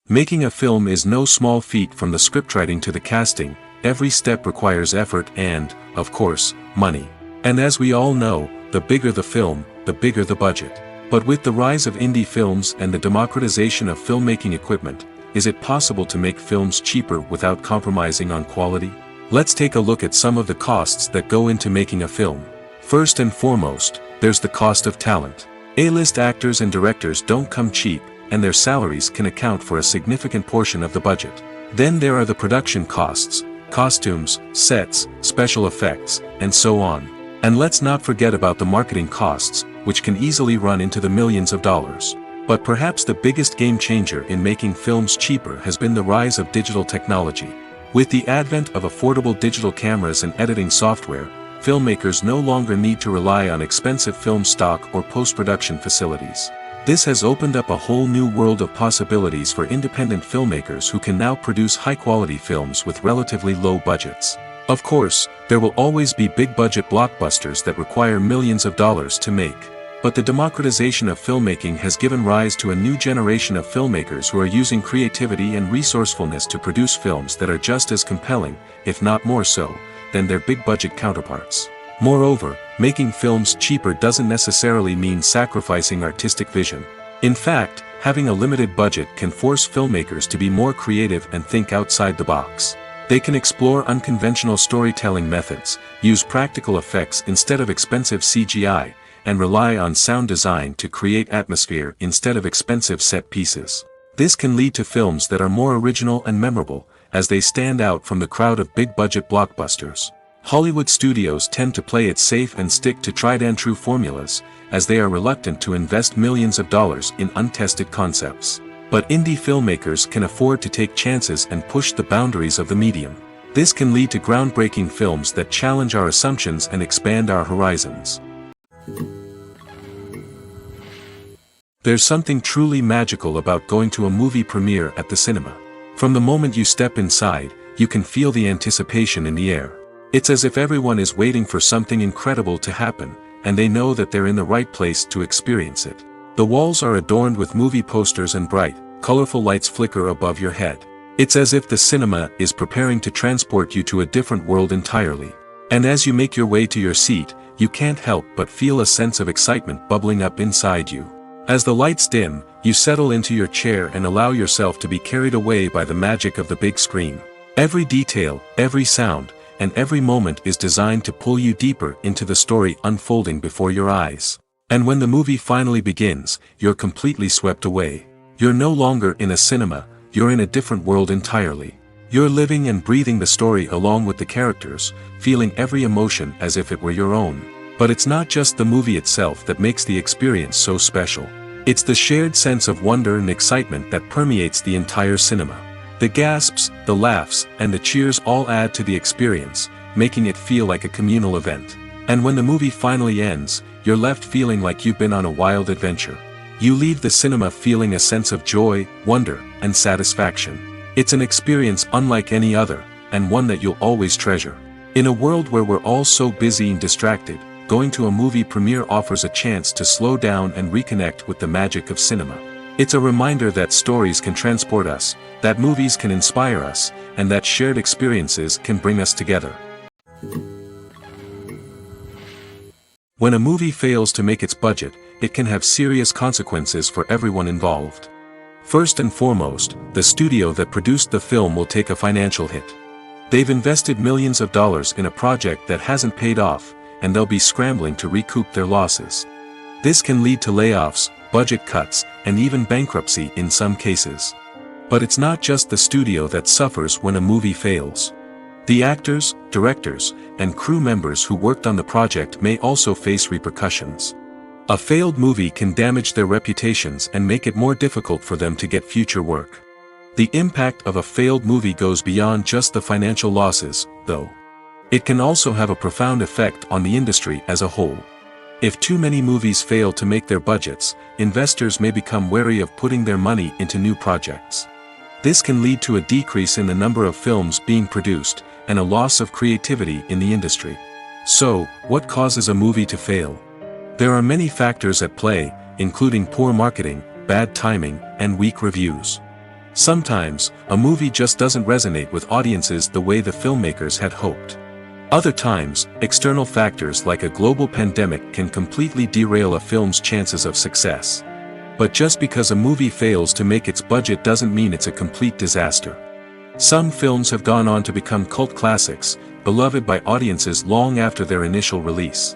S1: Making a film is no small feat. From the scriptwriting to the casting, every step requires effort and, of course, money. And as we all know, the bigger the film, the bigger the budget. But with the rise of indie films and the democratization of filmmaking equipment, is it possible to make films cheaper without compromising on quality? Let's take a look at some of the costs that go into making a film. First and foremost, there's the cost of talent. A-list actors and directors don't come cheap, and their salaries can account for a significant portion of the budget. Then there are the production costs, costumes, sets, special effects, and so on. And let's not forget about the marketing costs, which can easily run into the millions of dollars. But perhaps the biggest game changer in making films cheaper has been the rise of digital technology. With the advent of affordable digital cameras and editing software, filmmakers no longer need to rely on expensive film stock or post-production facilities. This has opened up a whole new world of possibilities for independent filmmakers who can now produce high-quality films with relatively low budgets. Of course, there will always be big-budget blockbusters that require millions of dollars to make. But the democratization of filmmaking has given rise to a new generation of filmmakers who are using creativity and resourcefulness to produce films that are just as compelling, if not more so, than their big-budget counterparts. Moreover, making films cheaper doesn't necessarily mean sacrificing artistic vision. In fact, having a limited budget can force filmmakers to be more creative and think outside the box. They can explore unconventional storytelling methods, use practical effects instead of expensive CGI, and rely on sound design to create atmosphere instead of expensive set pieces. This can lead to films that are more original and memorable, as they stand out from the crowd of big-budget blockbusters. Hollywood studios tend to play it safe and stick to tried-and-true formulas, as they are reluctant to invest millions of dollars in untested concepts. But indie filmmakers can afford to take chances and push the boundaries of the medium. This can lead to groundbreaking films that challenge our assumptions and expand our horizons. There's something truly magical about going to a movie premiere at the cinema. From the moment you step inside, you can feel the anticipation in the air. It's as if everyone is waiting for something incredible to happen, and they know that they're in the right place to experience it. The walls are adorned with movie posters and bright, colorful lights flicker above your head. It's as if the cinema is preparing to transport you to a different world entirely. And as you make your way to your seat, you can't help but feel a sense of excitement bubbling up inside you. As the lights dim, you settle into your chair and allow yourself to be carried away by the magic of the big screen. Every detail, every sound, and every moment is designed to pull you deeper into the story unfolding before your eyes. And when the movie finally begins, you're completely swept away. You're no longer in a cinema, you're in a different world entirely. You're living and breathing the story along with the characters, feeling every emotion as if it were your own. But it's not just the movie itself that makes the experience so special. It's the shared sense of wonder and excitement that permeates the entire cinema. The gasps, the laughs, and the cheers all add to the experience, making it feel like a communal event. And when the movie finally ends, you're left feeling like you've been on a wild adventure. You leave the cinema feeling a sense of joy, wonder, and satisfaction. It's an experience unlike any other, and one that you'll always treasure. In a world where we're all so busy and distracted, going to a movie premiere offers a chance to slow down and reconnect with the magic of cinema. It's a reminder that stories can transport us, that movies can inspire us, and that shared experiences can bring us together. When a movie fails to make its budget, it can have serious consequences for everyone involved. First and foremost, the studio that produced the film will take a financial hit. They've invested millions of dollars in a project that hasn't paid off, and they'll be scrambling to recoup their losses. This can lead to layoffs, budget cuts, and even bankruptcy in some cases. But it's not just the studio that suffers when a movie fails. The actors, directors, and crew members who worked on the project may also face repercussions. A failed movie can damage their reputations and make it more difficult for them to get future work. The impact of a failed movie goes beyond just the financial losses, though. It can also have a profound effect on the industry as a whole. If too many movies fail to make their budgets, investors may become wary of putting their money into new projects. This can lead to a decrease in the number of films being produced, and a loss of creativity in the industry. So, what causes a movie to fail? There are many factors at play, including poor marketing, bad timing, and weak reviews. Sometimes, a movie just doesn't resonate with audiences the way the filmmakers had hoped. Other times, external factors like a global pandemic can completely derail a film's chances of success. But just because a movie fails to make its budget doesn't mean it's a complete disaster. Some films have gone on to become cult classics, beloved by audiences long after their initial release.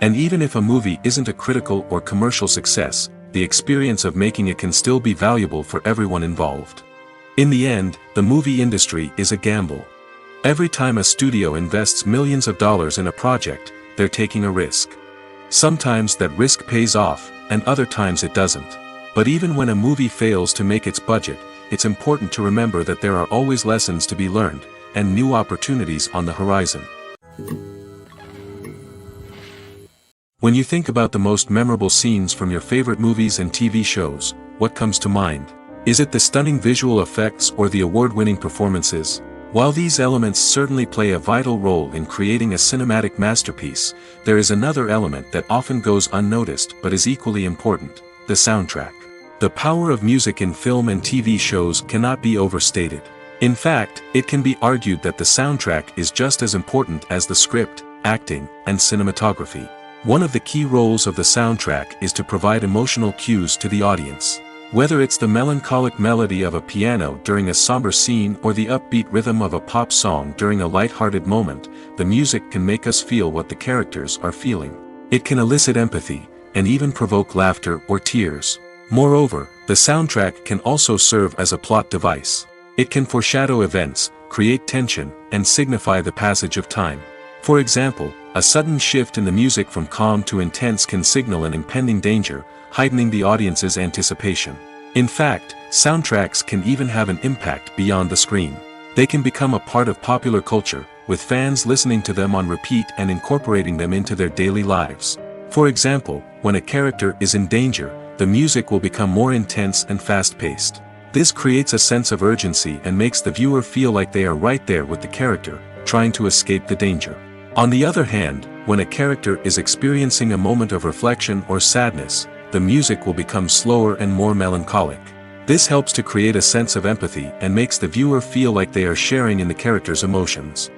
S1: And even if a movie isn't a critical or commercial success, the experience of making it can still be valuable for everyone involved. In the end, the movie industry is a gamble. Every time a studio invests millions of dollars in a project, they're taking a risk. Sometimes that risk pays off, and other times it doesn't. But even when a movie fails to make its budget, it's important to remember that there are always lessons to be learned, and new opportunities on the horizon. When you think about the most memorable scenes from your favorite movies and TV shows, what comes to mind? Is it the stunning visual effects or the award-winning performances? While these elements certainly play a vital role in creating a cinematic masterpiece, there is another element that often goes unnoticed but is equally important: the soundtrack. The power of music in film and TV shows cannot be overstated. In fact, it can be argued that the soundtrack is just as important as the script, acting, and cinematography. One of the key roles of the soundtrack is to provide emotional cues to the audience. Whether it's the melancholic melody of a piano during a somber scene or the upbeat rhythm of a pop song during a light-hearted moment, the music can make us feel what the characters are feeling. It can elicit empathy, and even provoke laughter or tears. Moreover, the soundtrack can also serve as a plot device. It can foreshadow events, create tension, and signify the passage of time. For example, a sudden shift in the music from calm to intense can signal an impending danger, heightening the audience's anticipation. In fact, soundtracks can even have an impact beyond the screen. They can become a part of popular culture, with fans listening to them on repeat and incorporating them into their daily lives. For example, when a character is in danger, the music will become more intense and fast-paced. This creates a sense of urgency and makes the viewer feel like they are right there with the character, trying to escape the danger. On the other hand, when a character is experiencing a moment of reflection or sadness, the music will become slower and more melancholic. This helps to create a sense of empathy and makes the viewer feel like they are sharing in the character's emotions.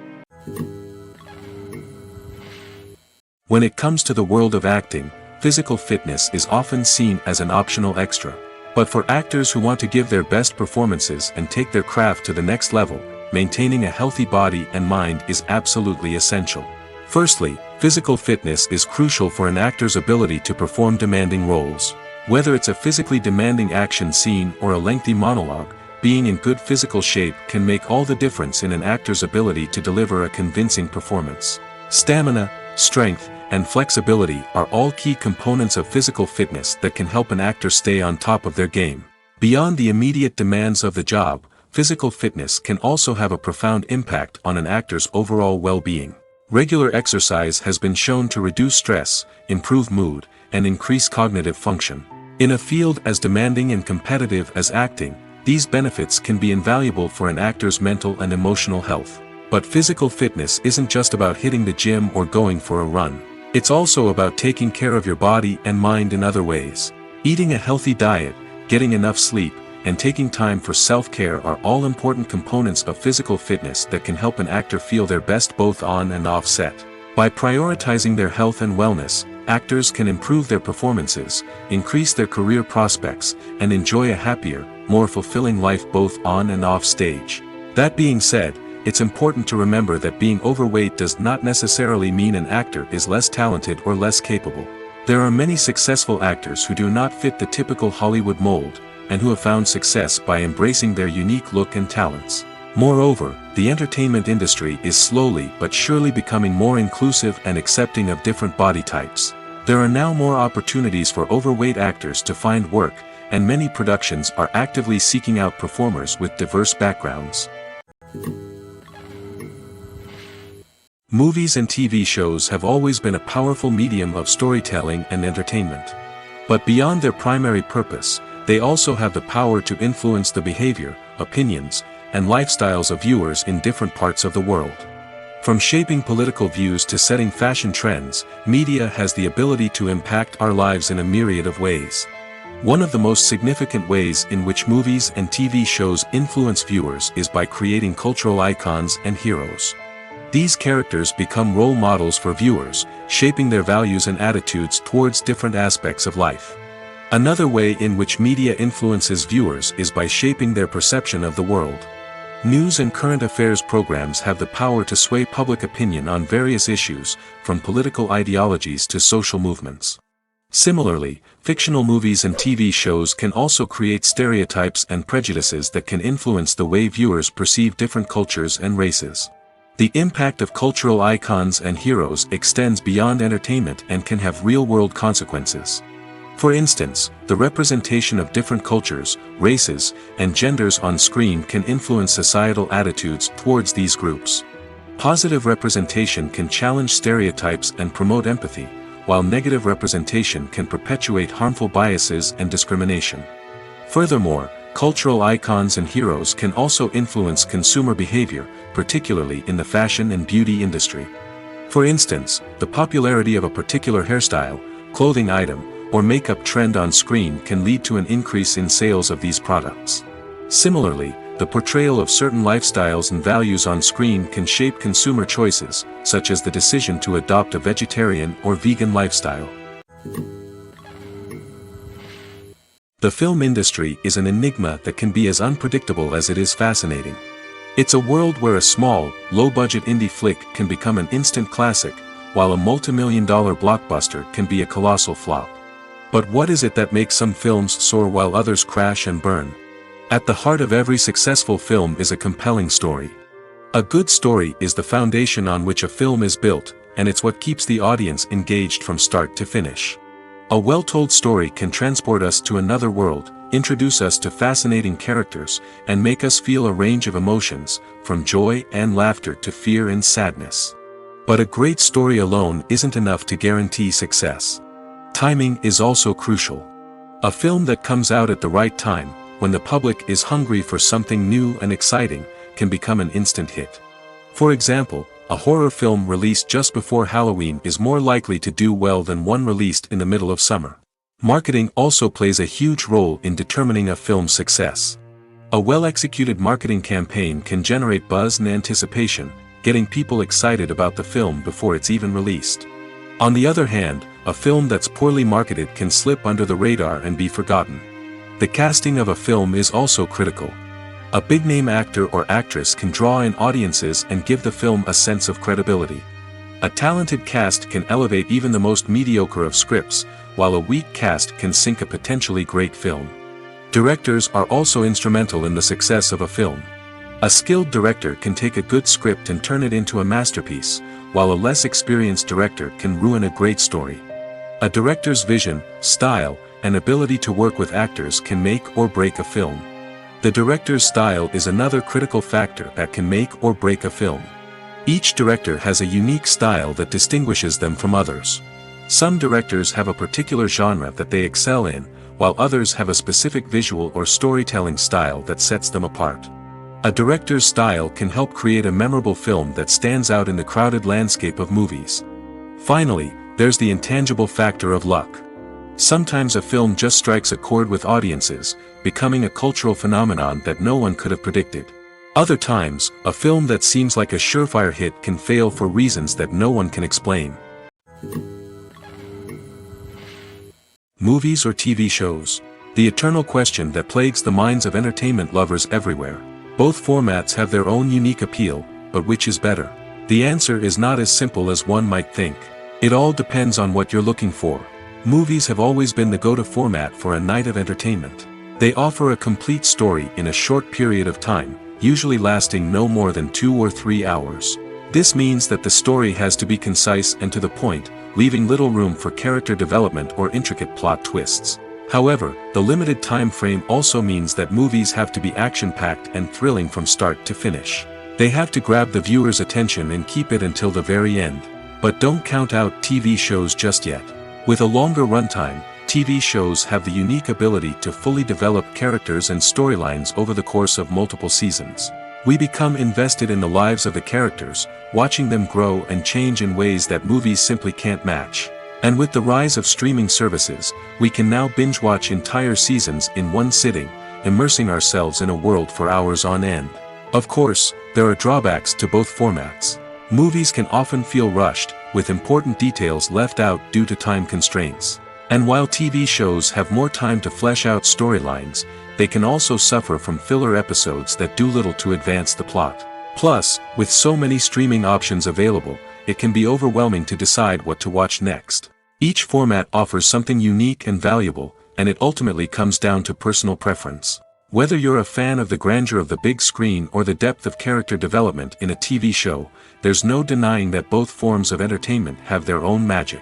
S1: When it comes to the world of acting, physical fitness is often seen as an optional extra. But for actors who want to give their best performances and take their craft to the next level, maintaining a healthy body and mind is absolutely essential. Firstly, physical fitness is crucial for an actor's ability to perform demanding roles. Whether it's a physically demanding action scene or a lengthy monologue, being in good physical shape can make all the difference in an actor's ability to deliver a convincing performance. Stamina, strength, and flexibility are all key components of physical fitness that can help an actor stay on top of their game. Beyond the immediate demands of the job, physical fitness can also have a profound impact on an actor's overall well-being. Regular exercise has been shown to reduce stress, improve mood, and increase cognitive function. In a field as demanding and competitive as acting, these benefits can be invaluable for an actor's mental and emotional health. But physical fitness isn't just about hitting the gym or going for a run. It's also about taking care of your body and mind in other ways. Eating a healthy diet, getting enough sleep, and taking time for self-care are all important components of physical fitness that can help an actor feel their best both on and off set. By prioritizing their health and wellness, actors can improve their performances, increase their career prospects, and enjoy a happier, more fulfilling life both on and off stage. That being said, it's important to remember that being overweight does not necessarily mean an actor is less talented or less capable. There are many successful actors who do not fit the typical Hollywood mold, and who have found success by embracing their unique look and talents. Moreover, the entertainment industry is slowly but surely becoming more inclusive and accepting of different body types. There are now more opportunities for overweight actors to find work, and many productions are actively seeking out performers with diverse backgrounds. Movies and TV shows have always been a powerful medium of storytelling and entertainment. But beyond their primary purpose, they also have the power to influence the behavior, opinions, and lifestyles of viewers in different parts of the world. From shaping political views to setting fashion trends, media has the ability to impact our lives in a myriad of ways. One of the most significant ways in which movies and TV shows influence viewers is by creating cultural icons and heroes. These characters become role models for viewers, shaping their values and attitudes towards different aspects of life. Another way in which media influences viewers is by shaping their perception of the world. News and current affairs programs have the power to sway public opinion on various issues, from political ideologies to social movements. Similarly, fictional movies and TV shows can also create stereotypes and prejudices that can influence the way viewers perceive different cultures and races. The impact of cultural icons and heroes extends beyond entertainment and can have real-world consequences. For instance, the representation of different cultures, races, and genders on screen can influence societal attitudes towards these groups. Positive representation can challenge stereotypes and promote empathy, while negative representation can perpetuate harmful biases and discrimination. Furthermore, cultural icons and heroes can also influence consumer behavior, particularly in the fashion and beauty industry. For instance, the popularity of a particular hairstyle, clothing item, or makeup trend on screen can lead to an increase in sales of these products. Similarly, the portrayal of certain lifestyles and values on screen can shape consumer choices, such as the decision to adopt a vegetarian or vegan lifestyle. The film industry is an enigma that can be as unpredictable as it is fascinating. It's a world where a small, low-budget indie flick can become an instant classic, while a multi-million-dollar blockbuster can be a colossal flop. But what is it that makes some films soar while others crash and burn? At the heart of every successful film is a compelling story. A good story is the foundation on which a film is built, and it's what keeps the audience engaged from start to finish. A well-told story can transport us to another world, introduce us to fascinating characters, and make us feel a range of emotions, from joy and laughter to fear and sadness. But a great story alone isn't enough to guarantee success. Timing is also crucial. A film that comes out at the right time, when the public is hungry for something new and exciting, can become an instant hit. For example, a horror film released just before Halloween is more likely to do well than one released in the middle of summer. Marketing also plays a huge role in determining a film's success. A well-executed marketing campaign can generate buzz and anticipation, getting people excited about the film before it's even released. On the other hand, a film that's poorly marketed can slip under the radar and be forgotten. The casting of a film is also critical. A big-name actor or actress can draw in audiences and give the film a sense of credibility. A talented cast can elevate even the most mediocre of scripts, while a weak cast can sink a potentially great film. Directors are also instrumental in the success of a film. A skilled director can take a good script and turn it into a masterpiece, while a less experienced director can ruin a great story. A director's vision, style, and ability to work with actors can make or break a film. The director's style is another critical factor that can make or break a film. Each director has a unique style that distinguishes them from others. Some directors have a particular genre that they excel in, while others have a specific visual or storytelling style that sets them apart. A director's style can help create a memorable film that stands out in the crowded landscape of movies. Finally, there's the intangible factor of luck. Sometimes a film just strikes a chord with audiences, becoming a cultural phenomenon that no one could have predicted. Other times, a film that seems like a surefire hit can fail for reasons that no one can explain. Movies or TV shows? The eternal question that plagues the minds of entertainment lovers everywhere. Both formats have their own unique appeal, but which is better? The answer is not as simple as one might think. It all depends on what you're looking for. Movies have always been the go-to format for a night of entertainment. They offer a complete story in a short period of time, usually lasting no more than 2 or 3 hours. This means that the story has to be concise and to the point, leaving little room for character development or intricate plot twists. However, the limited time frame also means that movies have to be action-packed and thrilling from start to finish. They have to grab the viewer's attention and keep it until the very end. But don't count out TV shows just yet. With a longer runtime, TV shows have the unique ability to fully develop characters and storylines over the course of multiple seasons. We become invested in the lives of the characters, watching them grow and change in ways that movies simply can't match. And with the rise of streaming services, we can now binge-watch entire seasons in one sitting, immersing ourselves in a world for hours on end. Of course, there are drawbacks to both formats. Movies can often feel rushed, with important details left out due to time constraints. And while TV shows have more time to flesh out storylines, they can also suffer from filler episodes that do little to advance the plot. Plus, with so many streaming options available, it can be overwhelming to decide what to watch next. Each format offers something unique and valuable, and it ultimately comes down to personal preference. Whether you're a fan of the grandeur of the big screen or the depth of character development in a TV show, there's no denying that both forms of entertainment have their own magic.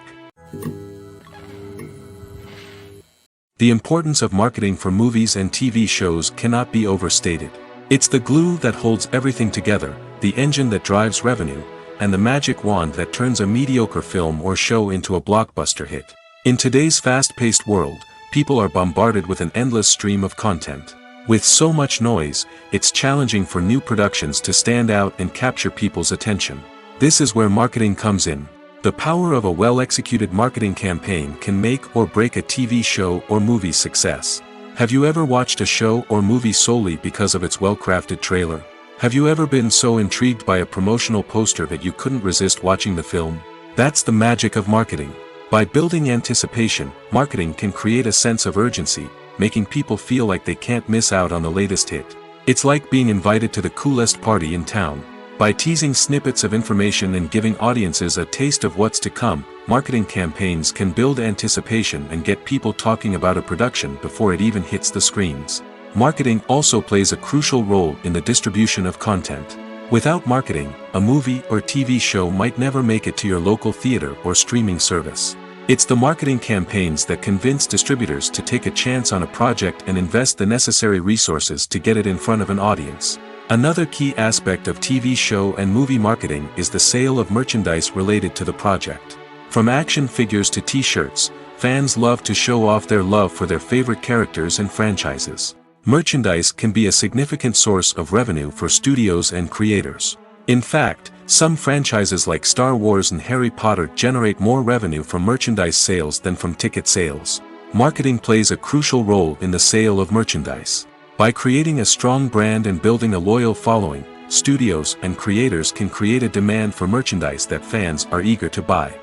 S1: The importance of marketing for movies and TV shows cannot be overstated. It's the glue that holds everything together, the engine that drives revenue, and the magic wand that turns a mediocre film or show into a blockbuster hit. In today's fast-paced world, people are bombarded with an endless stream of content. With so much noise, it's challenging for new productions to stand out and capture people's attention. This is where marketing comes in. The power of a well-executed marketing campaign can make or break a TV show or movie's success. Have you ever watched a show or movie solely because of its well-crafted trailer? Have you ever been so intrigued by a promotional poster that you couldn't resist watching the film? That's the magic of marketing. By building anticipation, marketing can create a sense of urgency, making people feel like they can't miss out on the latest hit. It's like being invited to the coolest party in town. By teasing snippets of information and giving audiences a taste of what's to come, marketing campaigns can build anticipation and get people talking about a production before it even hits the screens. Marketing also plays a crucial role in the distribution of content. Without marketing, a movie or TV show might never make it to your local theater or streaming service. It's the marketing campaigns that convince distributors to take a chance on a project and invest the necessary resources to get it in front of an audience. Another key aspect of TV show and movie marketing is the sale of merchandise related to the project. From action figures to t-shirts, fans love to show off their love for their favorite characters and franchises. Merchandise can be a significant source of revenue for studios and creators. In fact, some franchises like Star Wars and Harry Potter generate more revenue from merchandise sales than from ticket sales. Marketing plays a crucial role in the sale of merchandise. By creating a strong brand and building a loyal following, studios and creators can create a demand for merchandise that fans are eager to buy.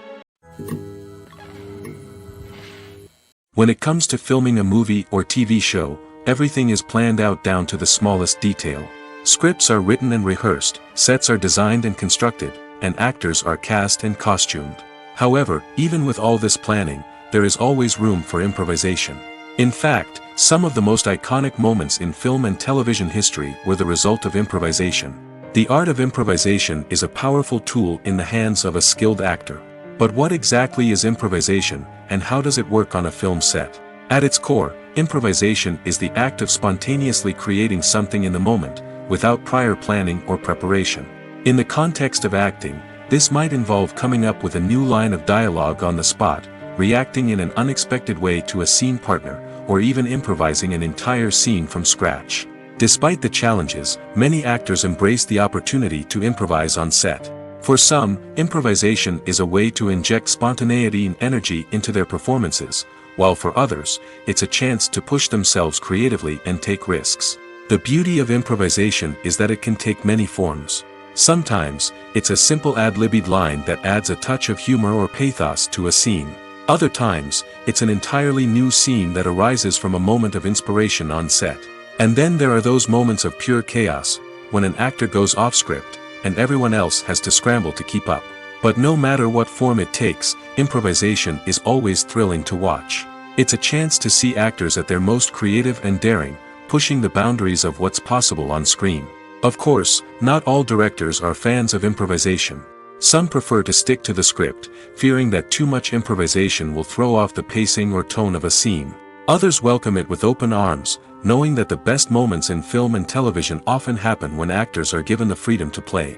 S1: When it comes to filming a movie or TV show, everything is planned out down to the smallest detail. Scripts are written and rehearsed, sets are designed and constructed, and actors are cast and costumed. However, even with all this planning, there is always room for improvisation. In fact, some of the most iconic moments in film and television history were the result of improvisation. The art of improvisation is a powerful tool in the hands of a skilled actor. But what exactly is improvisation, and how does it work on a film set? At its core, improvisation is the act of spontaneously creating something in the moment, without prior planning or preparation. In the context of acting, this might involve coming up with a new line of dialogue on the spot, reacting in an unexpected way to a scene partner, or even improvising an entire scene from scratch. Despite the challenges, many actors embrace the opportunity to improvise on set. For some, improvisation is a way to inject spontaneity and energy into their performances, while for others, it's a chance to push themselves creatively and take risks. The beauty of improvisation is that it can take many forms. Sometimes, it's a simple ad-libbed line that adds a touch of humor or pathos to a scene. Other times, it's an entirely new scene that arises from a moment of inspiration on set. And then there are those moments of pure chaos, when an actor goes off script, and everyone else has to scramble to keep up. But no matter what form it takes, improvisation is always thrilling to watch. It's a chance to see actors at their most creative and daring, pushing the boundaries of what's possible on screen. Of course, not all directors are fans of improvisation. Some prefer to stick to the script, fearing that too much improvisation will throw off the pacing or tone of a scene. Others welcome it with open arms, knowing that the best moments in film and television often happen when actors are given the freedom to play.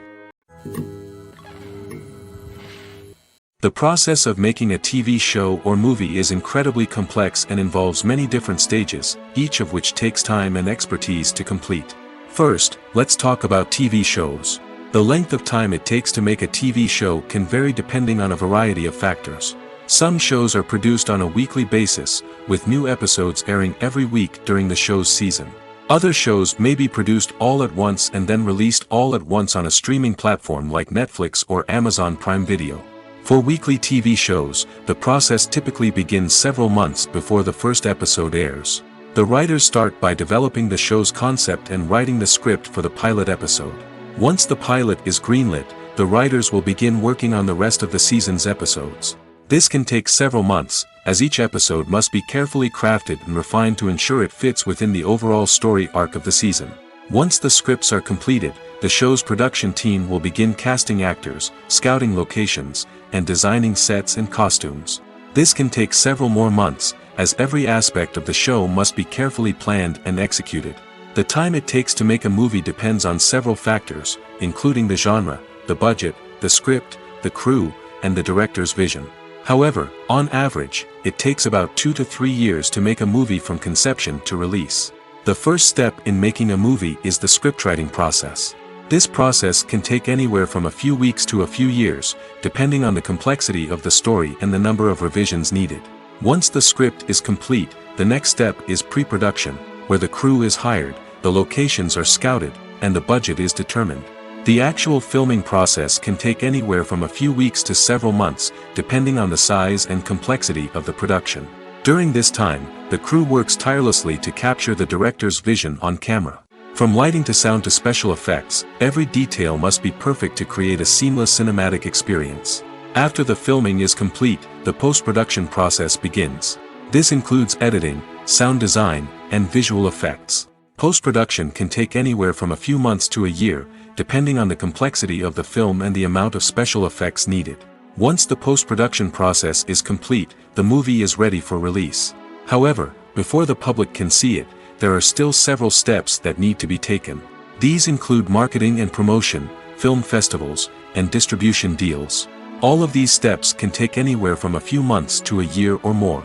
S1: The process of making a TV show or movie is incredibly complex and involves many different stages, each of which takes time and expertise to complete. First, let's talk about TV shows. The length of time it takes to make a TV show can vary depending on a variety of factors. Some shows are produced on a weekly basis, with new episodes airing every week during the show's season. Other shows may be produced all at once and then released all at once on a streaming platform like Netflix or Amazon Prime Video. For weekly TV shows, the process typically begins several months before the first episode airs. The writers start by developing the show's concept and writing the script for the pilot episode. Once the pilot is greenlit, the writers will begin working on the rest of the season's episodes. This can take several months, as each episode must be carefully crafted and refined to ensure it fits within the overall story arc of the season. Once the scripts are completed, the show's production team will begin casting actors, scouting locations, and designing sets and costumes. This can take several more months, as every aspect of the show must be carefully planned and executed. The time it takes to make a movie depends on several factors, including the genre, the budget, the script, the crew, and the director's vision. However, on average, it takes about 2 to 3 years to make a movie from conception to release. The first step in making a movie is the scriptwriting process. This process can take anywhere from a few weeks to a few years, depending on the complexity of the story and the number of revisions needed. Once the script is complete, the next step is pre-production, where the crew is hired, the locations are scouted, and the budget is determined. The actual filming process can take anywhere from a few weeks to several months, depending on the size and complexity of the production. During this time, the crew works tirelessly to capture the director's vision on camera. From lighting to sound to special effects, every detail must be perfect to create a seamless cinematic experience. After the filming is complete, the post-production process begins. This includes editing, sound design, and visual effects. Post-production can take anywhere from a few months to a year, depending on the complexity of the film and the amount of special effects needed. Once the post-production process is complete, the movie is ready for release. However, before the public can see it, there are still several steps that need to be taken. These include marketing and promotion, film festivals, and distribution deals. All of these steps can take anywhere from a few months to a year or more.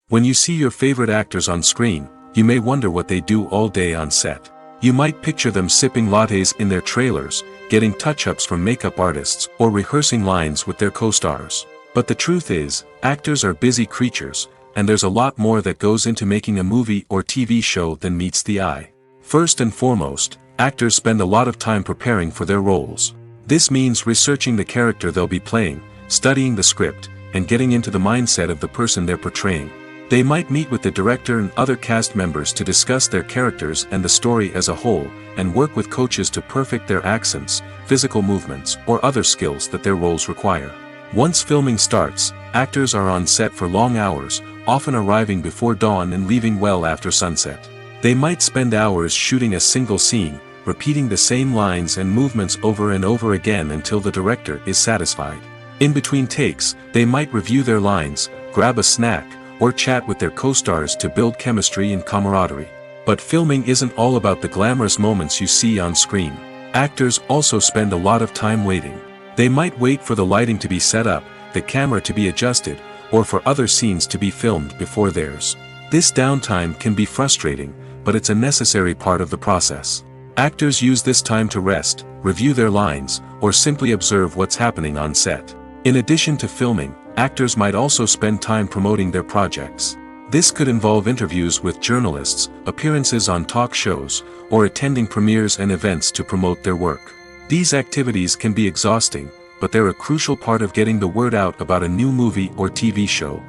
S1: When you see your favorite actors on screen, you may wonder what they do all day on set. You might picture them sipping lattes in their trailers, getting touch-ups from makeup artists, or rehearsing lines with their co-stars. But the truth is, actors are busy creatures, and there's a lot more that goes into making a movie or TV show than meets the eye. First and foremost, actors spend a lot of time preparing for their roles. This means researching the character they'll be playing, studying the script, and getting into the mindset of the person they're portraying. They might meet with the director and other cast members to discuss their characters and the story as a whole, and work with coaches to perfect their accents, physical movements, or other skills that their roles require. Once filming starts, actors are on set for long hours, often arriving before dawn and leaving well after sunset. They might spend hours shooting a single scene, repeating the same lines and movements over and over again until the director is satisfied. In between takes, they might review their lines, grab a snack, or chat with their co-stars to build chemistry and camaraderie. But filming isn't all about the glamorous moments you see on screen. Actors also spend a lot of time waiting. They might wait for the lighting to be set up, the camera to be adjusted, or for other scenes to be filmed before theirs. This downtime can be frustrating, but it's a necessary part of the process. Actors use this time to rest, review their lines, or simply observe what's happening on set. In addition to filming, actors might also spend time promoting their projects. This could involve interviews with journalists, appearances on talk shows, or attending premieres and events to promote their work. These activities can be exhausting, but they're a crucial part of getting the word out about a new movie or TV show.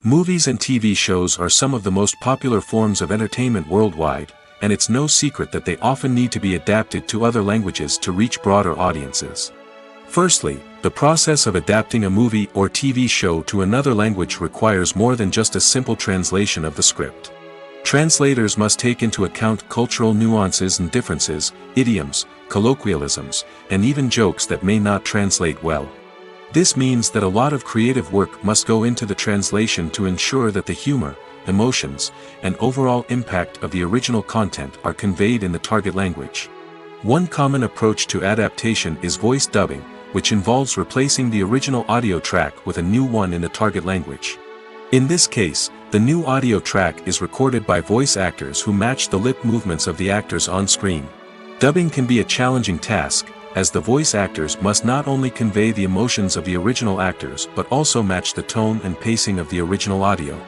S1: Movies and TV shows are some of the most popular forms of entertainment worldwide, and it's no secret that they often need to be adapted to other languages to reach broader audiences. Firstly, the process of adapting a movie or TV show to another language requires more than just a simple translation of the script. Translators must take into account cultural nuances and differences, idioms, colloquialisms, and even jokes that may not translate well. This means that a lot of creative work must go into the translation to ensure that the humor, emotions, and overall impact of the original content are conveyed in the target language. One common approach to adaptation is voice dubbing, which involves replacing the original audio track with a new one in the target language. In this case, the new audio track is recorded by voice actors who match the lip movements of the actors on screen. Dubbing can be a challenging task, as the voice actors must not only convey the emotions of the original actors but also match the tone and pacing of the original audio.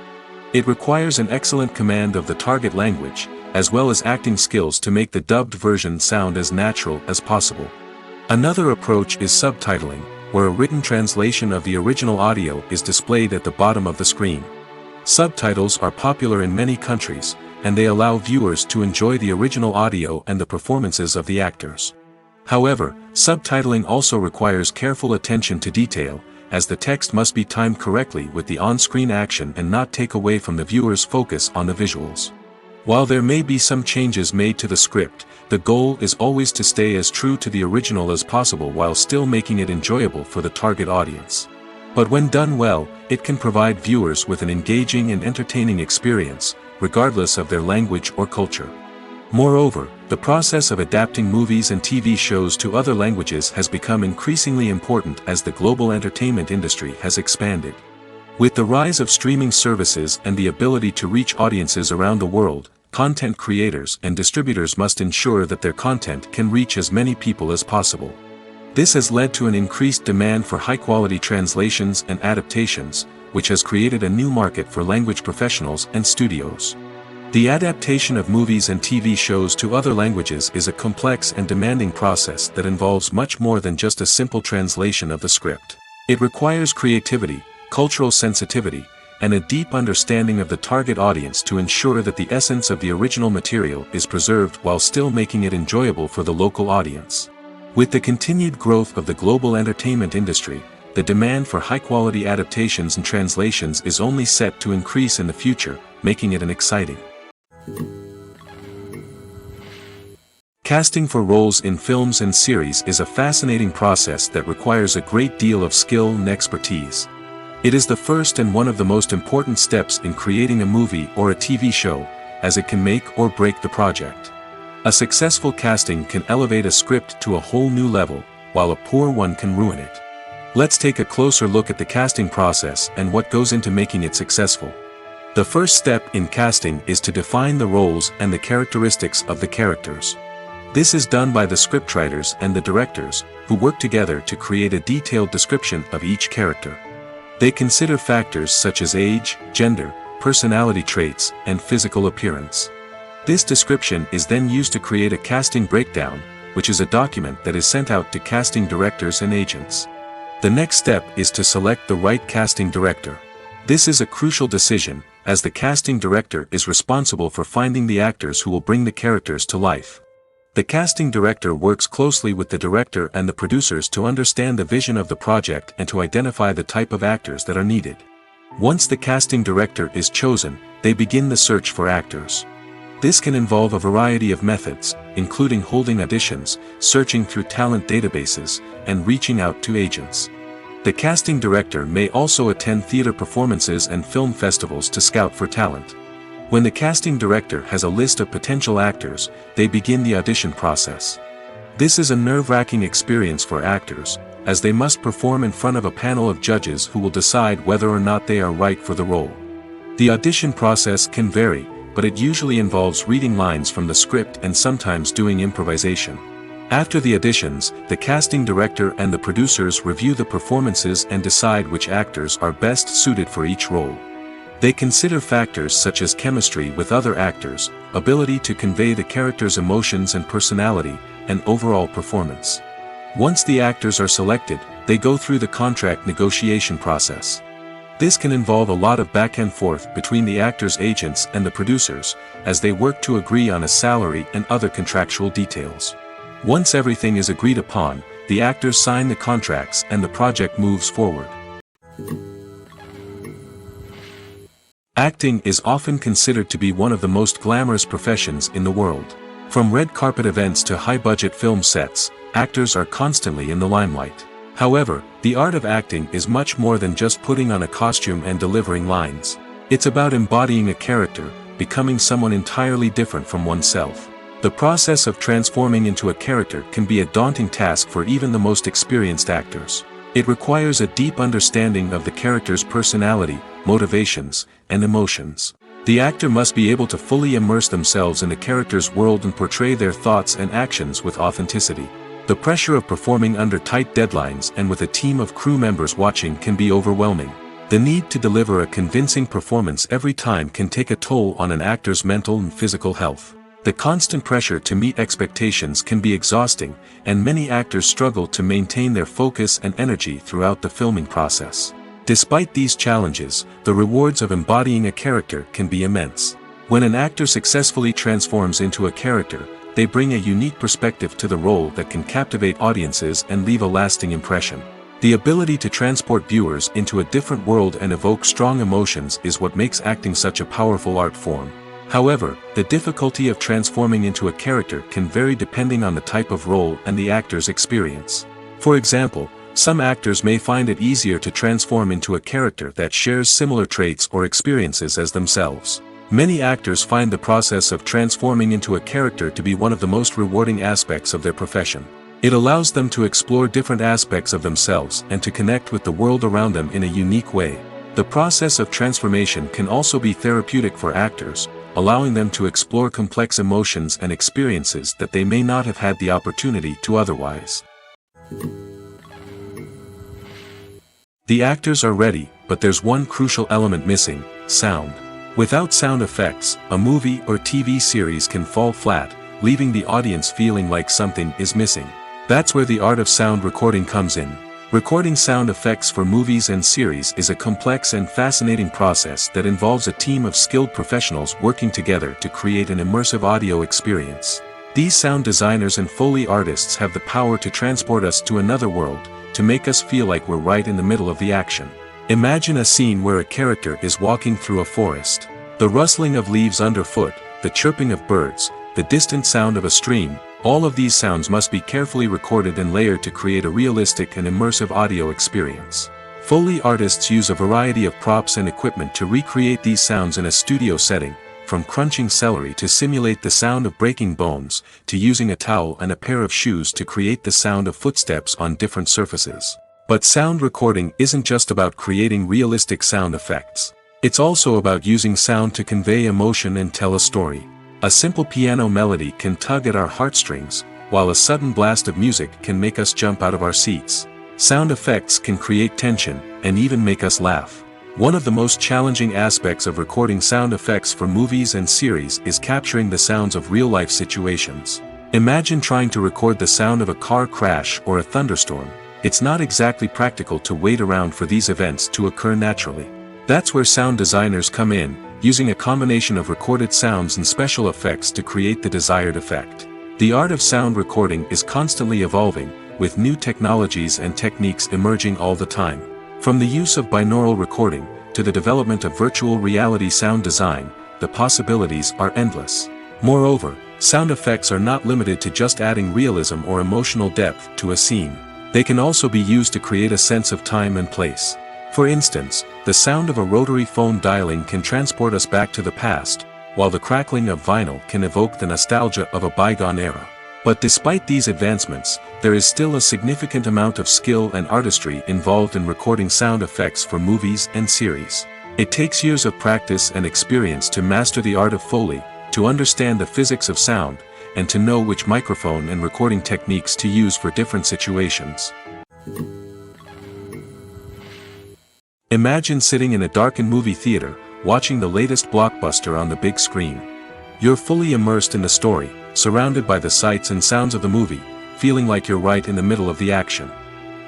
S1: It requires an excellent command of the target language, as well as acting skills to make the dubbed version sound as natural as possible. Another approach is subtitling, where a written translation of the original audio is displayed at the bottom of the screen. Subtitles are popular in many countries, and they allow viewers to enjoy the original audio and the performances of the actors. However, subtitling also requires careful attention to detail, as the text must be timed correctly with the on-screen action and not take away from the viewer's focus on the visuals. While there may be some changes made to the script, the goal is always to stay as true to the original as possible while still making it enjoyable for the target audience. But when done well, it can provide viewers with an engaging and entertaining experience, regardless of their language or culture. Moreover, the process of adapting movies and TV shows to other languages has become increasingly important as the global entertainment industry has expanded. With the rise of streaming services and the ability to reach audiences around the world, content creators and distributors must ensure that their content can reach as many people as possible. This has led to an increased demand for high-quality translations and adaptations, which has created a new market for language professionals and studios. The adaptation of movies and TV shows to other languages is a complex and demanding process that involves much more than just a simple translation of the script. It requires creativity, cultural sensitivity, and a deep understanding of the target audience to ensure that the essence of the original material is preserved while still making it enjoyable for the local audience. With the continued growth of the global entertainment industry, the demand for high-quality adaptations and translations is only set to increase in the future, making it an exciting Casting for roles in films and series is a fascinating process that requires a great deal of skill and expertise. It is the first and one of the most important steps in creating a movie or a TV show, as it can make or break the project. A successful casting can elevate a script to a whole new level, while a poor one can ruin it. Let's take a closer look at the casting process and what goes into making it successful. The first step in casting is to define the roles and the characteristics of the characters. This is done by the scriptwriters and the directors, who work together to create a detailed description of each character. They consider factors such as age, gender, personality traits, and physical appearance. This description is then used to create a casting breakdown, which is a document that is sent out to casting directors and agents. The next step is to select the right casting director. This is a crucial decision, as the casting director is responsible for finding the actors who will bring the characters to life. The casting director works closely with the director and the producers to understand the vision of the project and to identify the type of actors that are needed. Once the casting director is chosen, they begin the search for actors. This can involve a variety of methods, including holding auditions, searching through talent databases, and reaching out to agents. The casting director may also attend theater performances and film festivals to scout for talent. When the casting director has a list of potential actors, they begin the audition process. This is a nerve-wracking experience for actors, as they must perform in front of a panel of judges who will decide whether or not they are right for the role. The audition process can vary, but it usually involves reading lines from the script and sometimes doing improvisation. After the auditions, the casting director and the producers review the performances and decide which actors are best suited for each role. They consider factors such as chemistry with other actors, ability to convey the character's emotions and personality, and overall performance. Once the actors are selected, they go through the contract negotiation process. This can involve a lot of back and forth between the actors' agents and the producers, as they work to agree on a salary and other contractual details. Once everything is agreed upon, the actors sign the contracts and the project moves forward. Acting is often considered to be one of the most glamorous professions in the world. From red carpet events to high-budget film sets, actors are constantly in the limelight. However, the art of acting is much more than just putting on a costume and delivering lines. It's about embodying a character, becoming someone entirely different from oneself. The process of transforming into a character can be a daunting task for even the most experienced actors. It requires a deep understanding of the character's personality, motivations, and emotions. The actor must be able to fully immerse themselves in the character's world and portray their thoughts and actions with authenticity. The pressure of performing under tight deadlines and with a team of crew members watching can be overwhelming. The need to deliver a convincing performance every time can take a toll on an actor's mental and physical health. The constant pressure to meet expectations can be exhausting, and many actors struggle to maintain their focus and energy throughout the filming process. Despite these challenges, the rewards of embodying a character can be immense. When an actor successfully transforms into a character, they bring a unique perspective to the role that can captivate audiences and leave a lasting impression. The ability to transport viewers into a different world and evoke strong emotions is what makes acting such a powerful art form. However, the difficulty of transforming into a character can vary depending on the type of role and the actor's experience. For example, some actors may find it easier to transform into a character that shares similar traits or experiences as themselves. Many actors find the process of transforming into a character to be one of the most rewarding aspects of their profession. It allows them to explore different aspects of themselves and to connect with the world around them in a unique way. The process of transformation can also be therapeutic for actors, allowing them to explore complex emotions and experiences that they may not have had the opportunity to otherwise. The actors are ready, but there's one crucial element missing: sound. Without sound effects, a movie or TV series can fall flat, leaving the audience feeling like something is missing. That's where the art of sound recording comes in. Recording sound effects for movies and series is a complex and fascinating process that involves a team of skilled professionals working together to create an immersive audio experience. These sound designers and Foley artists have the power to transport us to another world, to make us feel like we're right in the middle of the action. Imagine a scene where a character is walking through a forest. The rustling of leaves underfoot, the chirping of birds, the distant sound of a stream, All of these sounds must be carefully recorded and layered to create a realistic and immersive audio experience. Foley artists use a variety of props and equipment to recreate these sounds in a studio setting, from crunching celery to simulate the sound of breaking bones, to using a towel and a pair of shoes to create the sound of footsteps on different surfaces. But sound recording isn't just about creating realistic sound effects. It's also about using sound to convey emotion and tell a story. A simple piano melody can tug at our heartstrings, while a sudden blast of music can make us jump out of our seats. Sound effects can create tension, and even make us laugh. One of the most challenging aspects of recording sound effects for movies and series is capturing the sounds of real-life situations. Imagine trying to record the sound of a car crash or a thunderstorm. It's not exactly practical to wait around for these events to occur naturally. That's where sound designers come in, using a combination of recorded sounds and special effects to create the desired effect. The art of sound recording is constantly evolving, with new technologies and techniques emerging all the time. From the use of binaural recording, to the development of virtual reality sound design, the possibilities are endless. Moreover, sound effects are not limited to just adding realism or emotional depth to a scene. They can also be used to create a sense of time and place. For instance, the sound of a rotary phone dialing can transport us back to the past, while the crackling of vinyl can evoke the nostalgia of a bygone era. But despite these advancements, there is still a significant amount of skill and artistry involved in recording sound effects for movies and series. It takes years of practice and experience to master the art of Foley, to understand the physics of sound, and to know which microphone and recording techniques to use for different situations. Imagine sitting in a darkened movie theater, watching the latest blockbuster on the big screen. You're fully immersed in the story, surrounded by the sights and sounds of the movie, feeling like you're right in the middle of the action.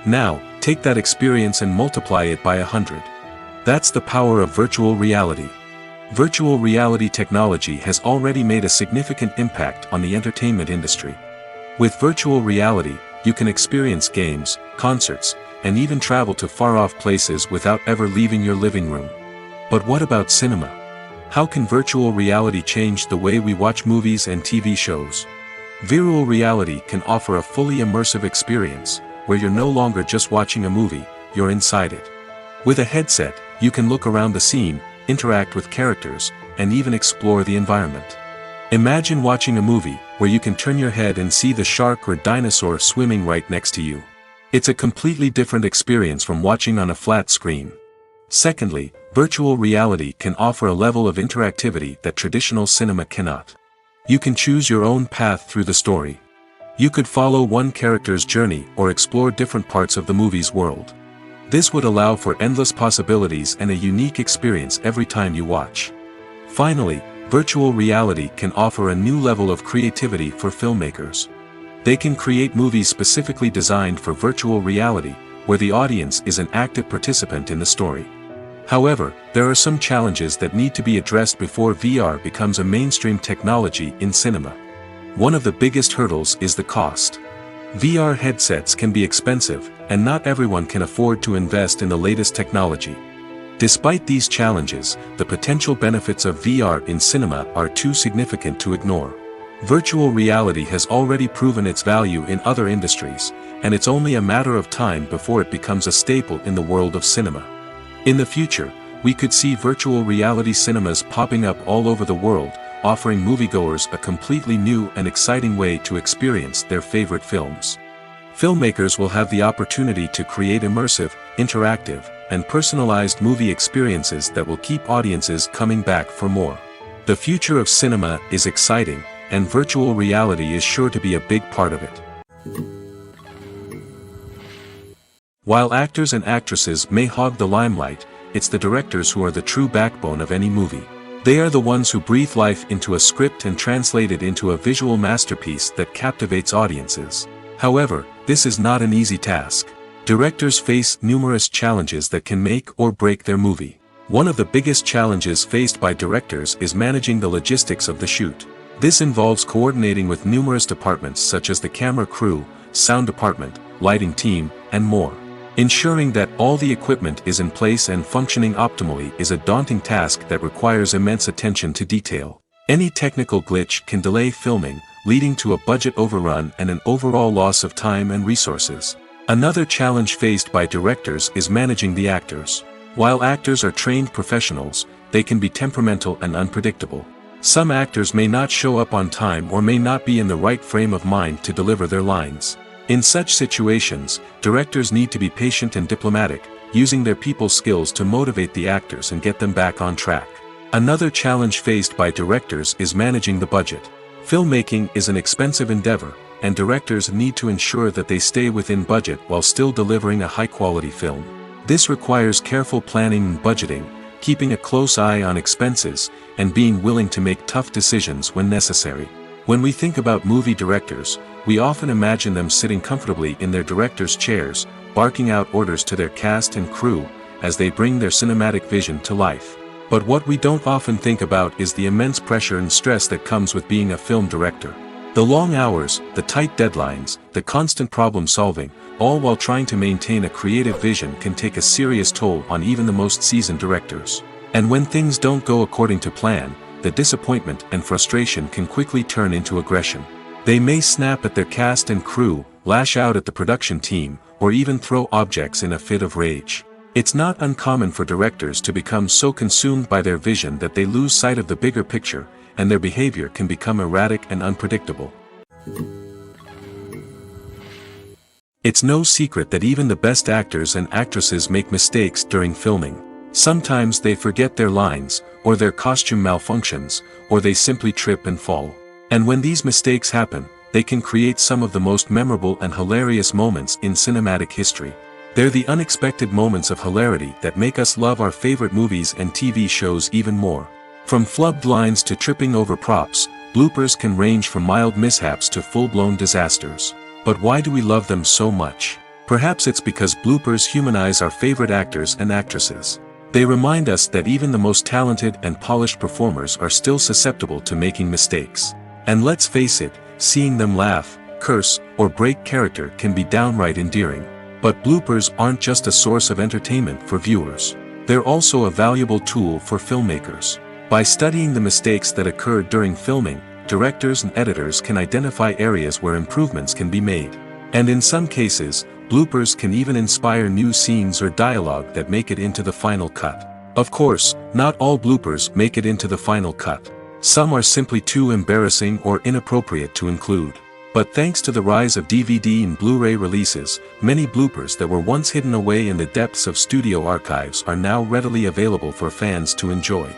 S1: Now, take that experience and multiply it by 100. That's the power of virtual reality. Virtual reality technology has already made a significant impact on the entertainment industry. With virtual reality, you can experience games, concerts, and even travel to far-off places without ever leaving your living room. But what about cinema? How can virtual reality change the way we watch movies and TV shows? Virtual reality can offer a fully immersive experience, where you're no longer just watching a movie, you're inside it. With a headset, you can look around the scene, interact with characters, and even explore the environment. Imagine watching a movie, where you can turn your head and see the shark or dinosaur swimming right next to you. It's a completely different experience from watching on a flat screen. Secondly, virtual reality can offer a level of interactivity that traditional cinema cannot. You can choose your own path through the story. You could follow one character's journey or explore different parts of the movie's world. This would allow for endless possibilities and a unique experience every time you watch. Finally, virtual reality can offer a new level of creativity for filmmakers. They can create movies specifically designed for virtual reality, where the audience is an active participant in the story. However, there are some challenges that need to be addressed before VR becomes a mainstream technology in cinema. One of the biggest hurdles is the cost. VR headsets can be expensive, and not everyone can afford to invest in the latest technology. Despite these challenges, the potential benefits of VR in cinema are too significant to ignore. Virtual reality has already proven its value in other industries, and it's only a matter of time before it becomes a staple in the world of cinema. In the future, we could see virtual reality cinemas popping up all over the world, offering moviegoers a completely new and exciting way to experience their favorite films. Filmmakers will have the opportunity to create immersive, interactive, and personalized movie experiences that will keep audiences coming back for more. The future of cinema is exciting, and virtual reality is sure to be a big part of it. While actors and actresses may hog the limelight, it's the directors who are the true backbone of any movie. They are the ones who breathe life into a script and translate it into a visual masterpiece that captivates audiences. However, this is not an easy task. Directors face numerous challenges that can make or break their movie. One of the biggest challenges faced by directors is managing the logistics of the shoot. This involves coordinating with numerous departments such as the camera crew, sound department, lighting team, and more. Ensuring that all the equipment is in place and functioning optimally is a daunting task that requires immense attention to detail. Any technical glitch can delay filming, leading to a budget overrun and an overall loss of time and resources. Another challenge faced by directors is managing the actors. While actors are trained professionals, they can be temperamental and unpredictable. Some actors may not show up on time or may not be in the right frame of mind to deliver their lines. In such situations, directors need to be patient and diplomatic, using their people skills to motivate the actors and get them back on track. Another challenge faced by directors is managing the budget. Filmmaking is an expensive endeavor, and directors need to ensure that they stay within budget while still delivering a high-quality film. This requires careful planning and budgeting, keeping a close eye on expenses, and being willing to make tough decisions when necessary. When we think about movie directors, we often imagine them sitting comfortably in their director's chairs, barking out orders to their cast and crew, as they bring their cinematic vision to life. But what we don't often think about is the immense pressure and stress that comes with being a film director. The long hours, the tight deadlines, the constant problem solving, all while trying to maintain a creative vision can take a serious toll on even the most seasoned directors. And when things don't go according to plan, the disappointment and frustration can quickly turn into aggression. They may snap at their cast and crew, lash out at the production team, or even throw objects in a fit of rage. It's not uncommon for directors to become so consumed by their vision that they lose sight of the bigger picture, and their behavior can become erratic and unpredictable. It's no secret that even the best actors and actresses make mistakes during filming. Sometimes they forget their lines, or their costume malfunctions, or they simply trip and fall. And when these mistakes happen, they can create some of the most memorable and hilarious moments in cinematic history. They're the unexpected moments of hilarity that make us love our favorite movies and TV shows even more. From flubbed lines to tripping over props, bloopers can range from mild mishaps to full-blown disasters. But why do we love them so much? Perhaps it's because bloopers humanize our favorite actors and actresses. They remind us that even the most talented and polished performers are still susceptible to making mistakes. And let's face it, seeing them laugh, curse, or break character can be downright endearing. But bloopers aren't just a source of entertainment for viewers. They're also a valuable tool for filmmakers. By studying the mistakes that occurred during filming, directors and editors can identify areas where improvements can be made. And in some cases, bloopers can even inspire new scenes or dialogue that make it into the final cut. Of course, not all bloopers make it into the final cut. Some are simply too embarrassing or inappropriate to include. But thanks to the rise of DVD and Blu-ray releases, many bloopers that were once hidden away in the depths of studio archives are now readily available for fans to enjoy.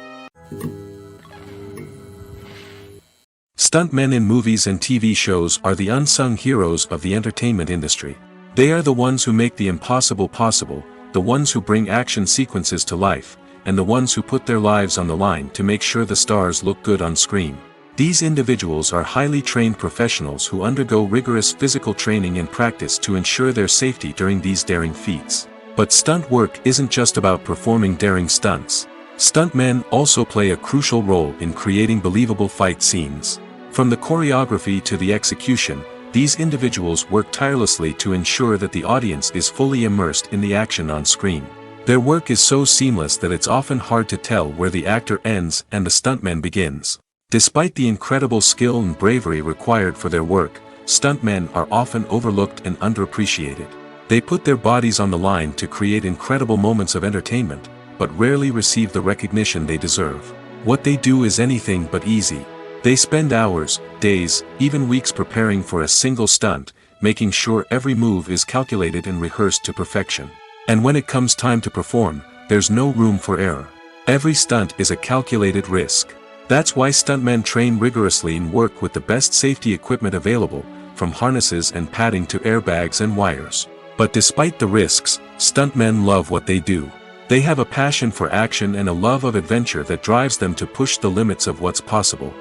S1: Stuntmen in movies and TV shows are the unsung heroes of the entertainment industry. They are the ones who make the impossible possible, the ones who bring action sequences to life, and the ones who put their lives on the line to make sure the stars look good on screen. These individuals are highly trained professionals who undergo rigorous physical training and practice to ensure their safety during these daring feats. But stunt work isn't just about performing daring stunts. Stuntmen also play a crucial role in creating believable fight scenes. From the choreography to the execution, these individuals work tirelessly to ensure that the audience is fully immersed in the action on screen. Their work is so seamless that it's often hard to tell where the actor ends and the stuntman begins. Despite the incredible skill and bravery required for their work, stuntmen are often overlooked and underappreciated. They put their bodies on the line to create incredible moments of entertainment, but rarely receive the recognition they deserve. What they do is anything but easy. They spend hours, days, even weeks preparing for a single stunt, making sure every move is calculated and rehearsed to perfection. And when it comes time to perform, there's no room for error. Every stunt is a calculated risk. That's why stuntmen train rigorously and work with the best safety equipment available, from harnesses and padding to airbags and wires. But despite the risks, stuntmen love what they do. They have a passion for action and a love of adventure that drives them to push the limits of what's possible.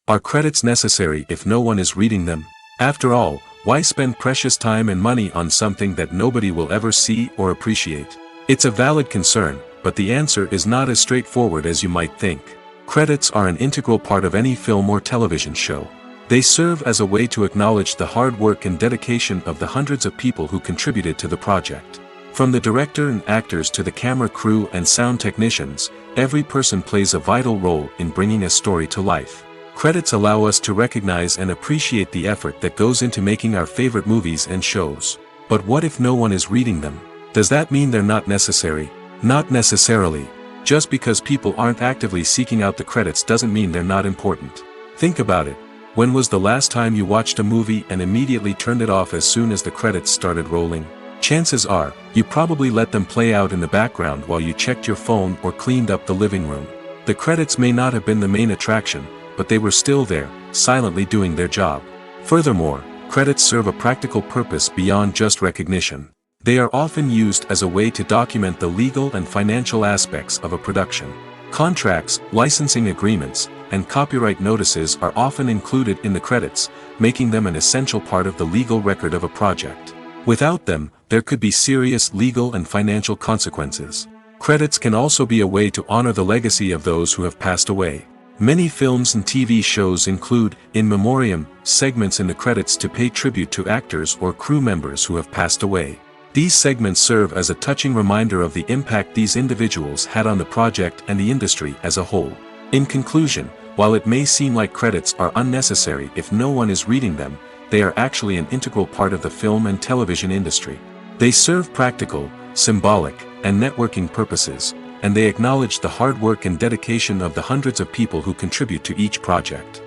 S1: Are credits necessary if no one is reading them? After all, why spend precious time and money on something that nobody will ever see or appreciate? It's a valid concern, but the answer is not as straightforward as you might think. Credits are an integral part of any film or television show. They serve as a way to acknowledge the hard work and dedication of the hundreds of people who contributed to the project. From the director and actors to the camera crew and sound technicians, every person plays a vital role in bringing a story to life. Credits allow us to recognize and appreciate the effort that goes into making our favorite movies and shows. But what if no one is reading them? Does that mean they're not necessary? Not necessarily. Just because people aren't actively seeking out the credits doesn't mean they're not important. Think about it. When was the last time you watched a movie and immediately turned it off as soon as the credits started rolling? Chances are, you probably let them play out in the background while you checked your phone or cleaned up the living room. The credits may not have been the main attraction, but they were still there, silently doing their job. Furthermore, credits serve a practical purpose beyond just recognition. They are often used as a way to document the legal and financial aspects of a production. Contracts, licensing agreements, and copyright notices are often included in the credits, making them an essential part of the legal record of a project. Without them, there could be serious legal and financial consequences. Credits can also be a way to honor the legacy of those who have passed away. Many films and TV shows include, in memoriam, segments in the credits to pay tribute to actors or crew members who have passed away. These segments serve as a touching reminder of the impact these individuals had on the project and the industry as a whole. In conclusion, while it may seem like credits are unnecessary if no one is reading them, they are actually an integral part of the film and television industry. They serve practical, symbolic, and networking purposes, and they acknowledge the hard work and dedication of the hundreds of people who contribute to each project.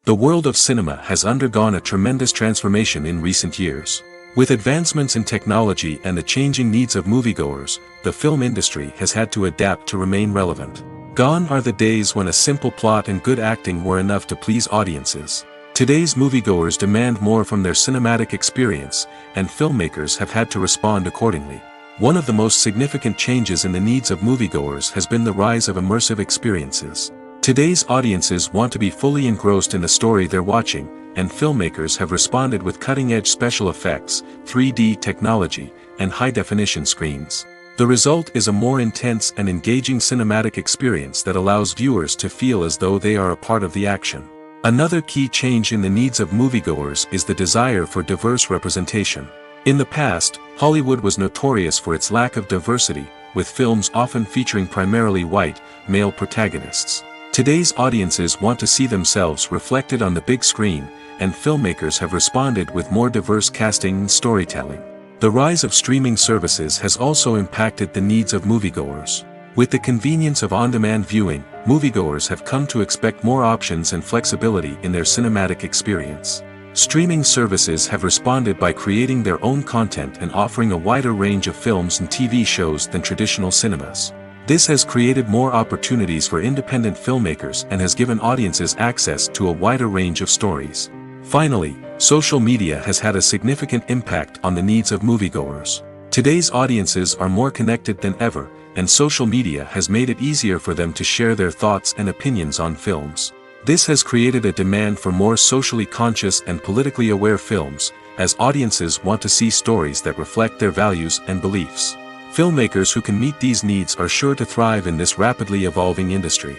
S1: The world of cinema has undergone a tremendous transformation in recent years. With advancements in technology and the changing needs of moviegoers, the film industry has had to adapt to remain relevant. Gone are the days when a simple plot and good acting were enough to please audiences. Today's moviegoers demand more from their cinematic experience, and filmmakers have had to respond accordingly. One of the most significant changes in the needs of moviegoers has been the rise of immersive experiences. Today's audiences want to be fully engrossed in the story they're watching, and filmmakers have responded with cutting-edge special effects, 3D technology, and high-definition screens. The result is a more intense and engaging cinematic experience that allows viewers to feel as though they are a part of the action. Another key change in the needs of moviegoers is the desire for diverse representation. In the past, Hollywood was notorious for its lack of diversity, with films often featuring primarily white, male protagonists. Today's audiences want to see themselves reflected on the big screen, and filmmakers have responded with more diverse casting and storytelling. The rise of streaming services has also impacted the needs of moviegoers. With the convenience of on-demand viewing, moviegoers have come to expect more options and flexibility in their cinematic experience. Streaming services have responded by creating their own content and offering a wider range of films and TV shows than traditional cinemas. This has created more opportunities for independent filmmakers and has given audiences access to a wider range of stories. Finally, social media has had a significant impact on the needs of moviegoers. Today's audiences are more connected than ever, and social media has made it easier for them to share their thoughts and opinions on films. This has created a demand for more socially conscious and politically aware films, as audiences want to see stories that reflect their values and beliefs. Filmmakers who can meet these needs are sure to thrive in this rapidly evolving industry.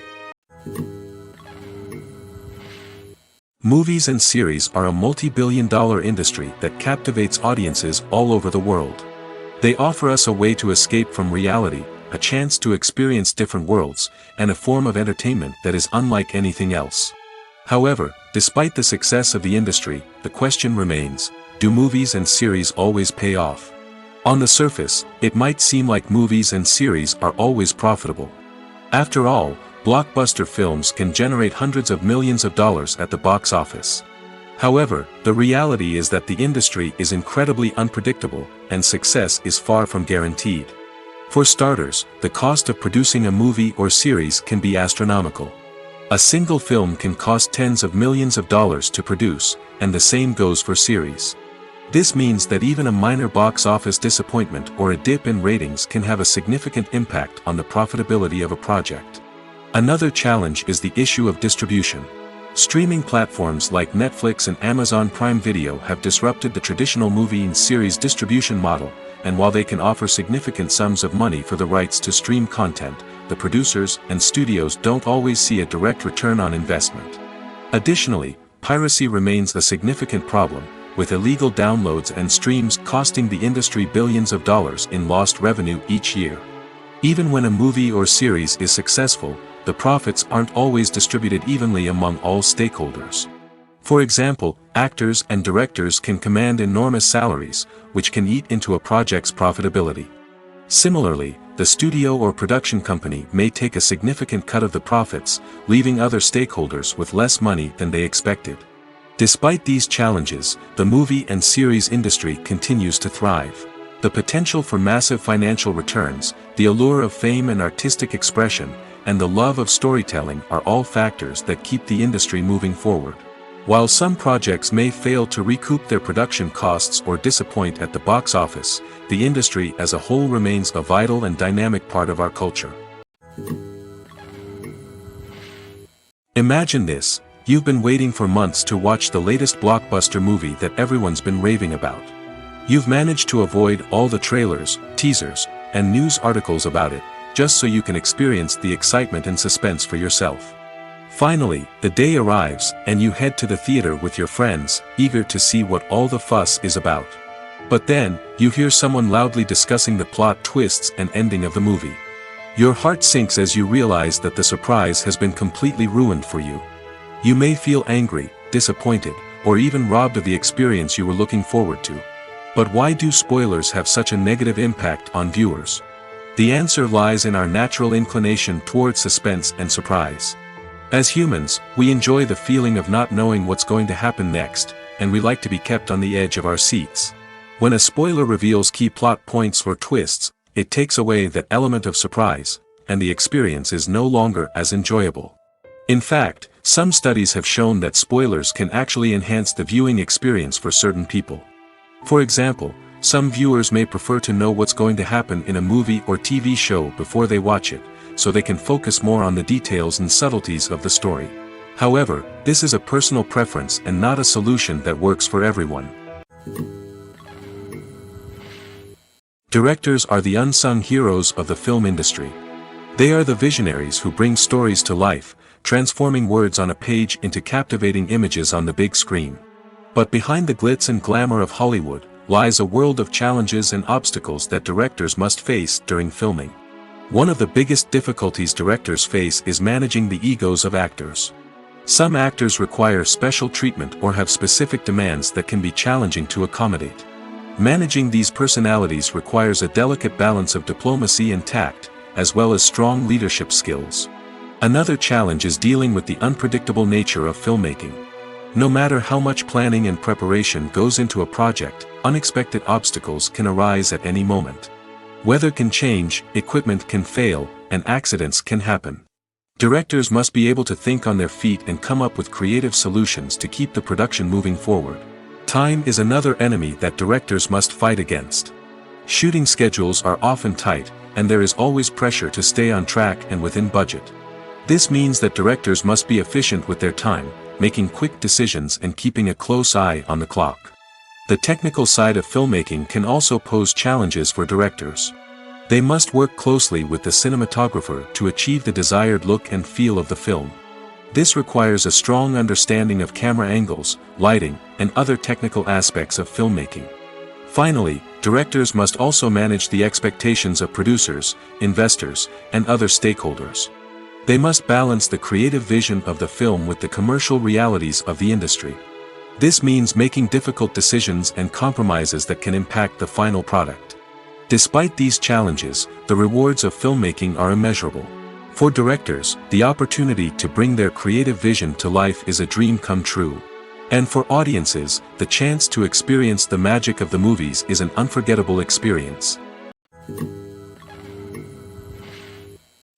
S1: Movies and series are a multi-billion-dollar industry that captivates audiences all over the world. They offer us a way to escape from reality, a chance to experience different worlds, and a form of entertainment that is unlike anything else. However, despite the success of the industry, the question remains, do movies and series always pay off? On the surface, it might seem like movies and series are always profitable. After all, blockbuster films can generate hundreds of millions of dollars at the box office. However, the reality is that the industry is incredibly unpredictable, and success is far from guaranteed. For starters, the cost of producing a movie or series can be astronomical. A single film can cost tens of millions of dollars to produce, and the same goes for series. This means that even a minor box office disappointment or a dip in ratings can have a significant impact on the profitability of a project. Another challenge is the issue of distribution. Streaming platforms like Netflix and Amazon Prime Video have disrupted the traditional movie and series distribution model, and while they can offer significant sums of money for the rights to stream content, the producers and studios don't always see a direct return on investment. Additionally, piracy remains a significant problem, with illegal downloads and streams costing the industry billions of dollars in lost revenue each year. Even when a movie or series is successful, the profits aren't always distributed evenly among all stakeholders. For example, actors and directors can command enormous salaries, which can eat into a project's profitability. Similarly, the studio or production company may take a significant cut of the profits, leaving other stakeholders with less money than they expected. Despite these challenges, the movie and series industry continues to thrive. The potential for massive financial returns, the allure of fame and artistic expression, and the love of storytelling are all factors that keep the industry moving forward. While some projects may fail to recoup their production costs or disappoint at the box office, the industry as a whole remains a vital and dynamic part of our culture. Imagine this: you've been waiting for months to watch the latest blockbuster movie that everyone's been raving about. You've managed to avoid all the trailers, teasers, and news articles about it, just so you can experience the excitement and suspense for yourself. Finally, the day arrives, and you head to the theater with your friends, eager to see what all the fuss is about. But then, you hear someone loudly discussing the plot twists and ending of the movie. Your heart sinks as you realize that the surprise has been completely ruined for you. You may feel angry, disappointed, or even robbed of the experience you were looking forward to. But why do spoilers have such a negative impact on viewers? The answer lies in our natural inclination toward suspense and surprise. As humans, we enjoy the feeling of not knowing what's going to happen next, and we like to be kept on the edge of our seats. When a spoiler reveals key plot points or twists, it takes away that element of surprise, and the experience is no longer as enjoyable. In fact, some studies have shown that spoilers can actually enhance the viewing experience for certain people. For example, some viewers may prefer to know what's going to happen in a movie or TV show before they watch it, so they can focus more on the details and subtleties of the story. However, this is a personal preference and not a solution that works for everyone. Directors are the unsung heroes of the film industry. They are the visionaries who bring stories to life, transforming words on a page into captivating images on the big screen. But behind the glitz and glamour of Hollywood, lies a world of challenges and obstacles that directors must face during filming. One of the biggest difficulties directors face is managing the egos of actors. Some actors require special treatment or have specific demands that can be challenging to accommodate. Managing these personalities requires a delicate balance of diplomacy and tact, as well as strong leadership skills. Another challenge is dealing with the unpredictable nature of filmmaking. No matter how much planning and preparation goes into a project, unexpected obstacles can arise at any moment. Weather can change, equipment can fail, and accidents can happen. Directors must be able to think on their feet and come up with creative solutions to keep the production moving forward. Time is another enemy that directors must fight against. Shooting schedules are often tight, and there is always pressure to stay on track and within budget. This means that directors must be efficient with their time, making quick decisions and keeping a close eye on the clock. The technical side of filmmaking can also pose challenges for directors. They must work closely with the cinematographer to achieve the desired look and feel of the film. This requires a strong understanding of camera angles, lighting, and other technical aspects of filmmaking. Finally, directors must also manage the expectations of producers, investors, and other stakeholders. They must balance the creative vision of the film with the commercial realities of the industry. This means making difficult decisions and compromises that can impact the final product. Despite these challenges, the rewards of filmmaking are immeasurable. For directors, the opportunity to bring their creative vision to life is a dream come true. And for audiences, the chance to experience the magic of the movies is an unforgettable experience.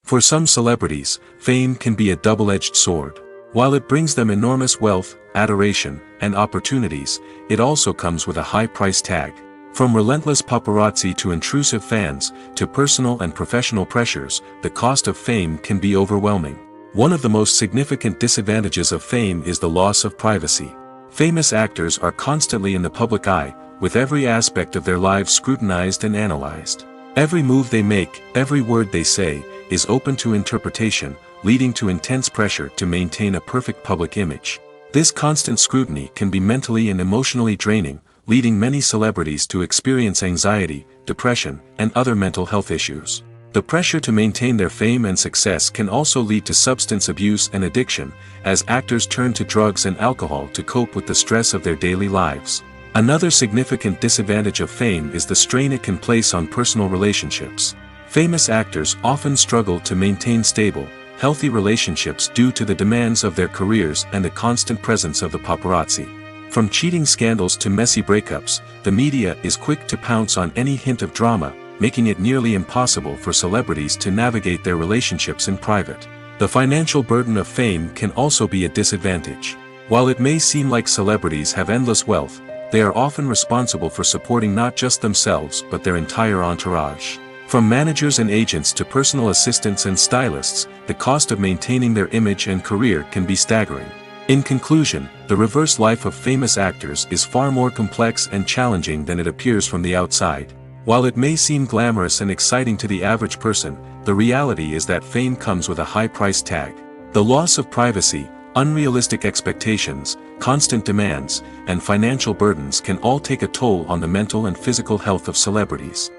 S1: For some celebrities, fame can be a double-edged sword. While it brings them enormous wealth, adoration, and opportunities, it also comes with a high price tag. From relentless paparazzi to intrusive fans, to personal and professional pressures, the cost of fame can be overwhelming. One of the most significant disadvantages of fame is the loss of privacy. Famous actors are constantly in the public eye, with every aspect of their lives scrutinized and analyzed. Every move they make, every word they say, is open to interpretation, leading to intense pressure to maintain a perfect public image. This constant scrutiny can be mentally and emotionally draining, leading many celebrities to experience anxiety, depression, and other mental health issues. The pressure to maintain their fame and success can also lead to substance abuse and addiction, as actors turn to drugs and alcohol to cope with the stress of their daily lives. Another significant disadvantage of fame is the strain it can place on personal relationships. Famous actors often struggle to maintain stable, healthy relationships due to the demands of their careers and the constant presence of the paparazzi. From cheating scandals to messy breakups, the media is quick to pounce on any hint of drama, making it nearly impossible for celebrities to navigate their relationships in private. The financial burden of fame can also be a disadvantage. While it may seem like celebrities have endless wealth, they are often responsible for supporting not just themselves but their entire entourage. From managers and agents to personal assistants and stylists, the cost of maintaining their image and career can be staggering. In conclusion, the reverse life of famous actors is far more complex and challenging than it appears from the outside. While it may seem glamorous and exciting to the average person, the reality is that fame comes with a high price tag. The loss of privacy, unrealistic expectations, constant demands, and financial burdens can all take a toll on the mental and physical health of celebrities.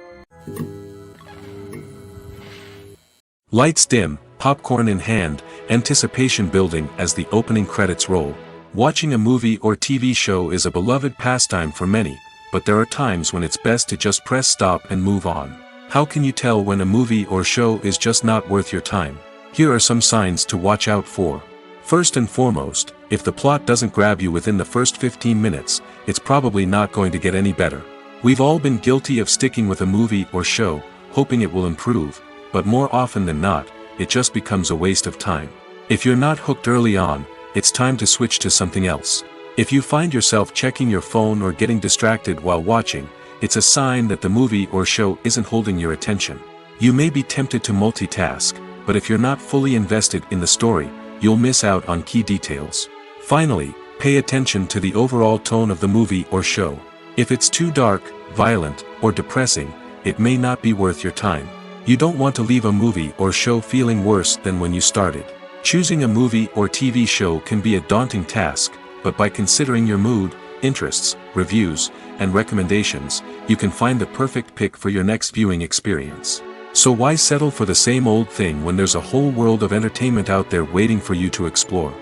S1: Lights dim, popcorn in hand, anticipation building as the opening credits roll. Watching a movie or TV show is a beloved pastime for many, but there are times when it's best to just press stop and move on. How can you tell when a movie or show is just not worth your time? Here are some signs to watch out for. First and foremost, if the plot doesn't grab you within the first 15 minutes, it's probably not going to get any better. We've all been guilty of sticking with a movie or show, hoping it will improve, but more often than not, it just becomes a waste of time. If you're not hooked early on, it's time to switch to something else. If you find yourself checking your phone or getting distracted while watching, it's a sign that the movie or show isn't holding your attention. You may be tempted to multitask, but if you're not fully invested in the story, you'll miss out on key details. Finally, pay attention to the overall tone of the movie or show. If it's too dark, violent, or depressing, it may not be worth your time. You don't want to leave a movie or show feeling worse than when you started. Choosing a movie or TV show can be a daunting task, but by considering your mood, interests, reviews, and recommendations, you can find the perfect pick for your next viewing experience. So why settle for the same old thing when there's a whole world of entertainment out there waiting for you to explore?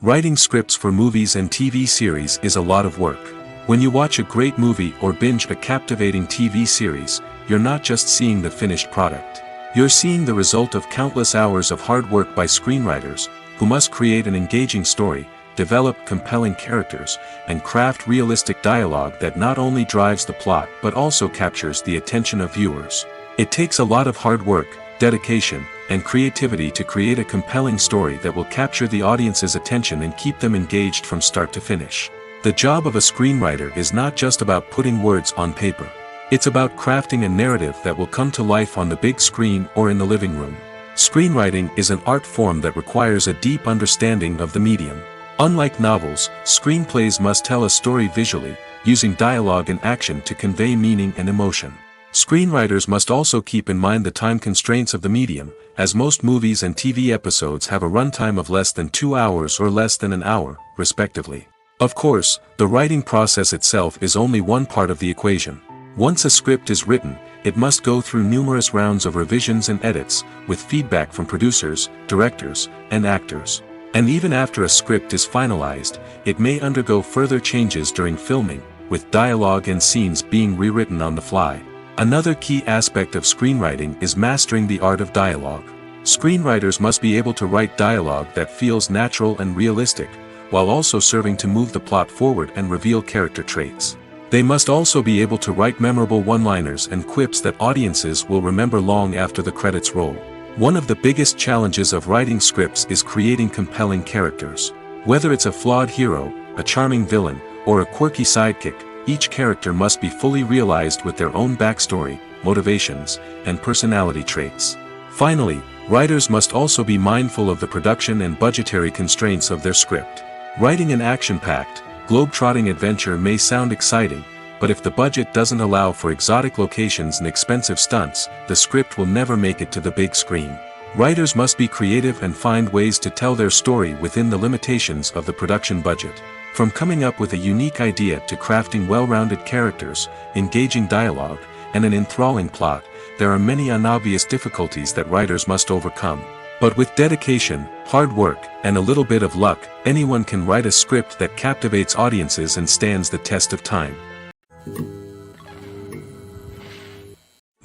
S1: Writing scripts for movies and TV series is a lot of work. When you watch a great movie or binge a captivating TV series, you're not just seeing the finished product. You're seeing the result of countless hours of hard work by screenwriters, who must create an engaging story, develop compelling characters, and craft realistic dialogue that not only drives the plot but also captures the attention of viewers. It takes a lot of hard work, dedication, and creativity to create a compelling story that will capture the audience's attention and keep them engaged from start to finish. The job of a screenwriter is not just about putting words on paper. It's about crafting a narrative that will come to life on the big screen or in the living room. Screenwriting is an art form that requires a deep understanding of the medium. Unlike novels, screenplays must tell a story visually, using dialogue and action to convey meaning and emotion. Screenwriters must also keep in mind the time constraints of the medium, as most movies and TV episodes have a runtime of less than 2 hours or less than an hour, respectively. Of course, the writing process itself is only one part of the equation. Once a script is written, it must go through numerous rounds of revisions and edits, with feedback from producers, directors, and actors. And even after a script is finalized, it may undergo further changes during filming, with dialogue and scenes being rewritten on the fly. Another key aspect of screenwriting is mastering the art of dialogue. Screenwriters must be able to write dialogue that feels natural and realistic, while also serving to move the plot forward and reveal character traits. They must also be able to write memorable one-liners and quips that audiences will remember long after the credits roll. One of the biggest challenges of writing scripts is creating compelling characters. Whether it's a flawed hero, a charming villain, or a quirky sidekick, each character must be fully realized with their own backstory, motivations, and personality traits. Finally, writers must also be mindful of the production and budgetary constraints of their script. Writing an action-packed, globe-trotting adventure may sound exciting, but if the budget doesn't allow for exotic locations and expensive stunts, the script will never make it to the big screen. Writers must be creative and find ways to tell their story within the limitations of the production budget. From coming up with a unique idea to crafting well-rounded characters, engaging dialogue, and an enthralling plot, there are many unobvious difficulties that writers must overcome. But with dedication, hard work, and a little bit of luck, anyone can write a script that captivates audiences and stands the test of time.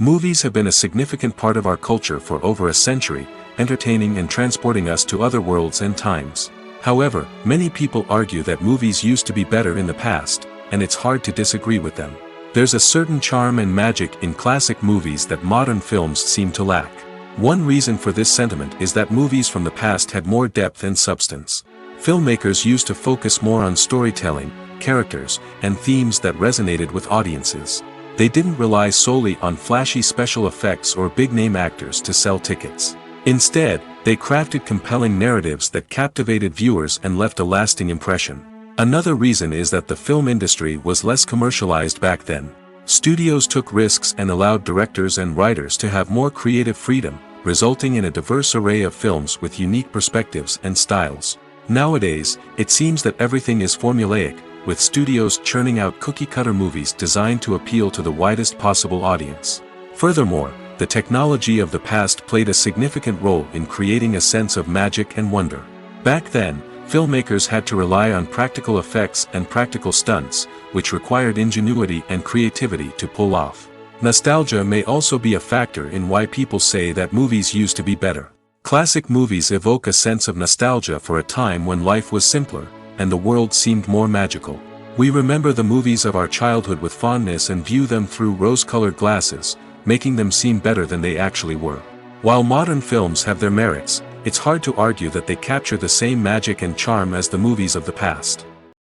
S1: Movies have been a significant part of our culture for over a century, entertaining and transporting us to other worlds and times. However, many people argue that movies used to be better in the past, and it's hard to disagree with them. There's a certain charm and magic in classic movies that modern films seem to lack. One reason for this sentiment is that movies from the past had more depth and substance. Filmmakers used to focus more on storytelling, characters, and themes that resonated with audiences. They didn't rely solely on flashy special effects or big-name actors to sell tickets. Instead, they crafted compelling narratives that captivated viewers and left a lasting impression. Another reason is that the film industry was less commercialized back then. Studios took risks and allowed directors and writers to have more creative freedom, resulting in a diverse array of films with unique perspectives and styles. Nowadays, it seems that everything is formulaic, with studios churning out cookie-cutter movies designed to appeal to the widest possible audience. Furthermore, the technology of the past played a significant role in creating a sense of magic and wonder. Back then, filmmakers had to rely on practical effects and practical stunts, which required ingenuity and creativity to pull off. Nostalgia may also be a factor in why people say that movies used to be better. Classic movies evoke a sense of nostalgia for a time when life was simpler, and the world seemed more magical. We remember the movies of our childhood with fondness and view them through rose-colored glasses, making them seem better than they actually were. While modern films have their merits, it's hard to argue that they capture the same magic and charm as the movies of the past.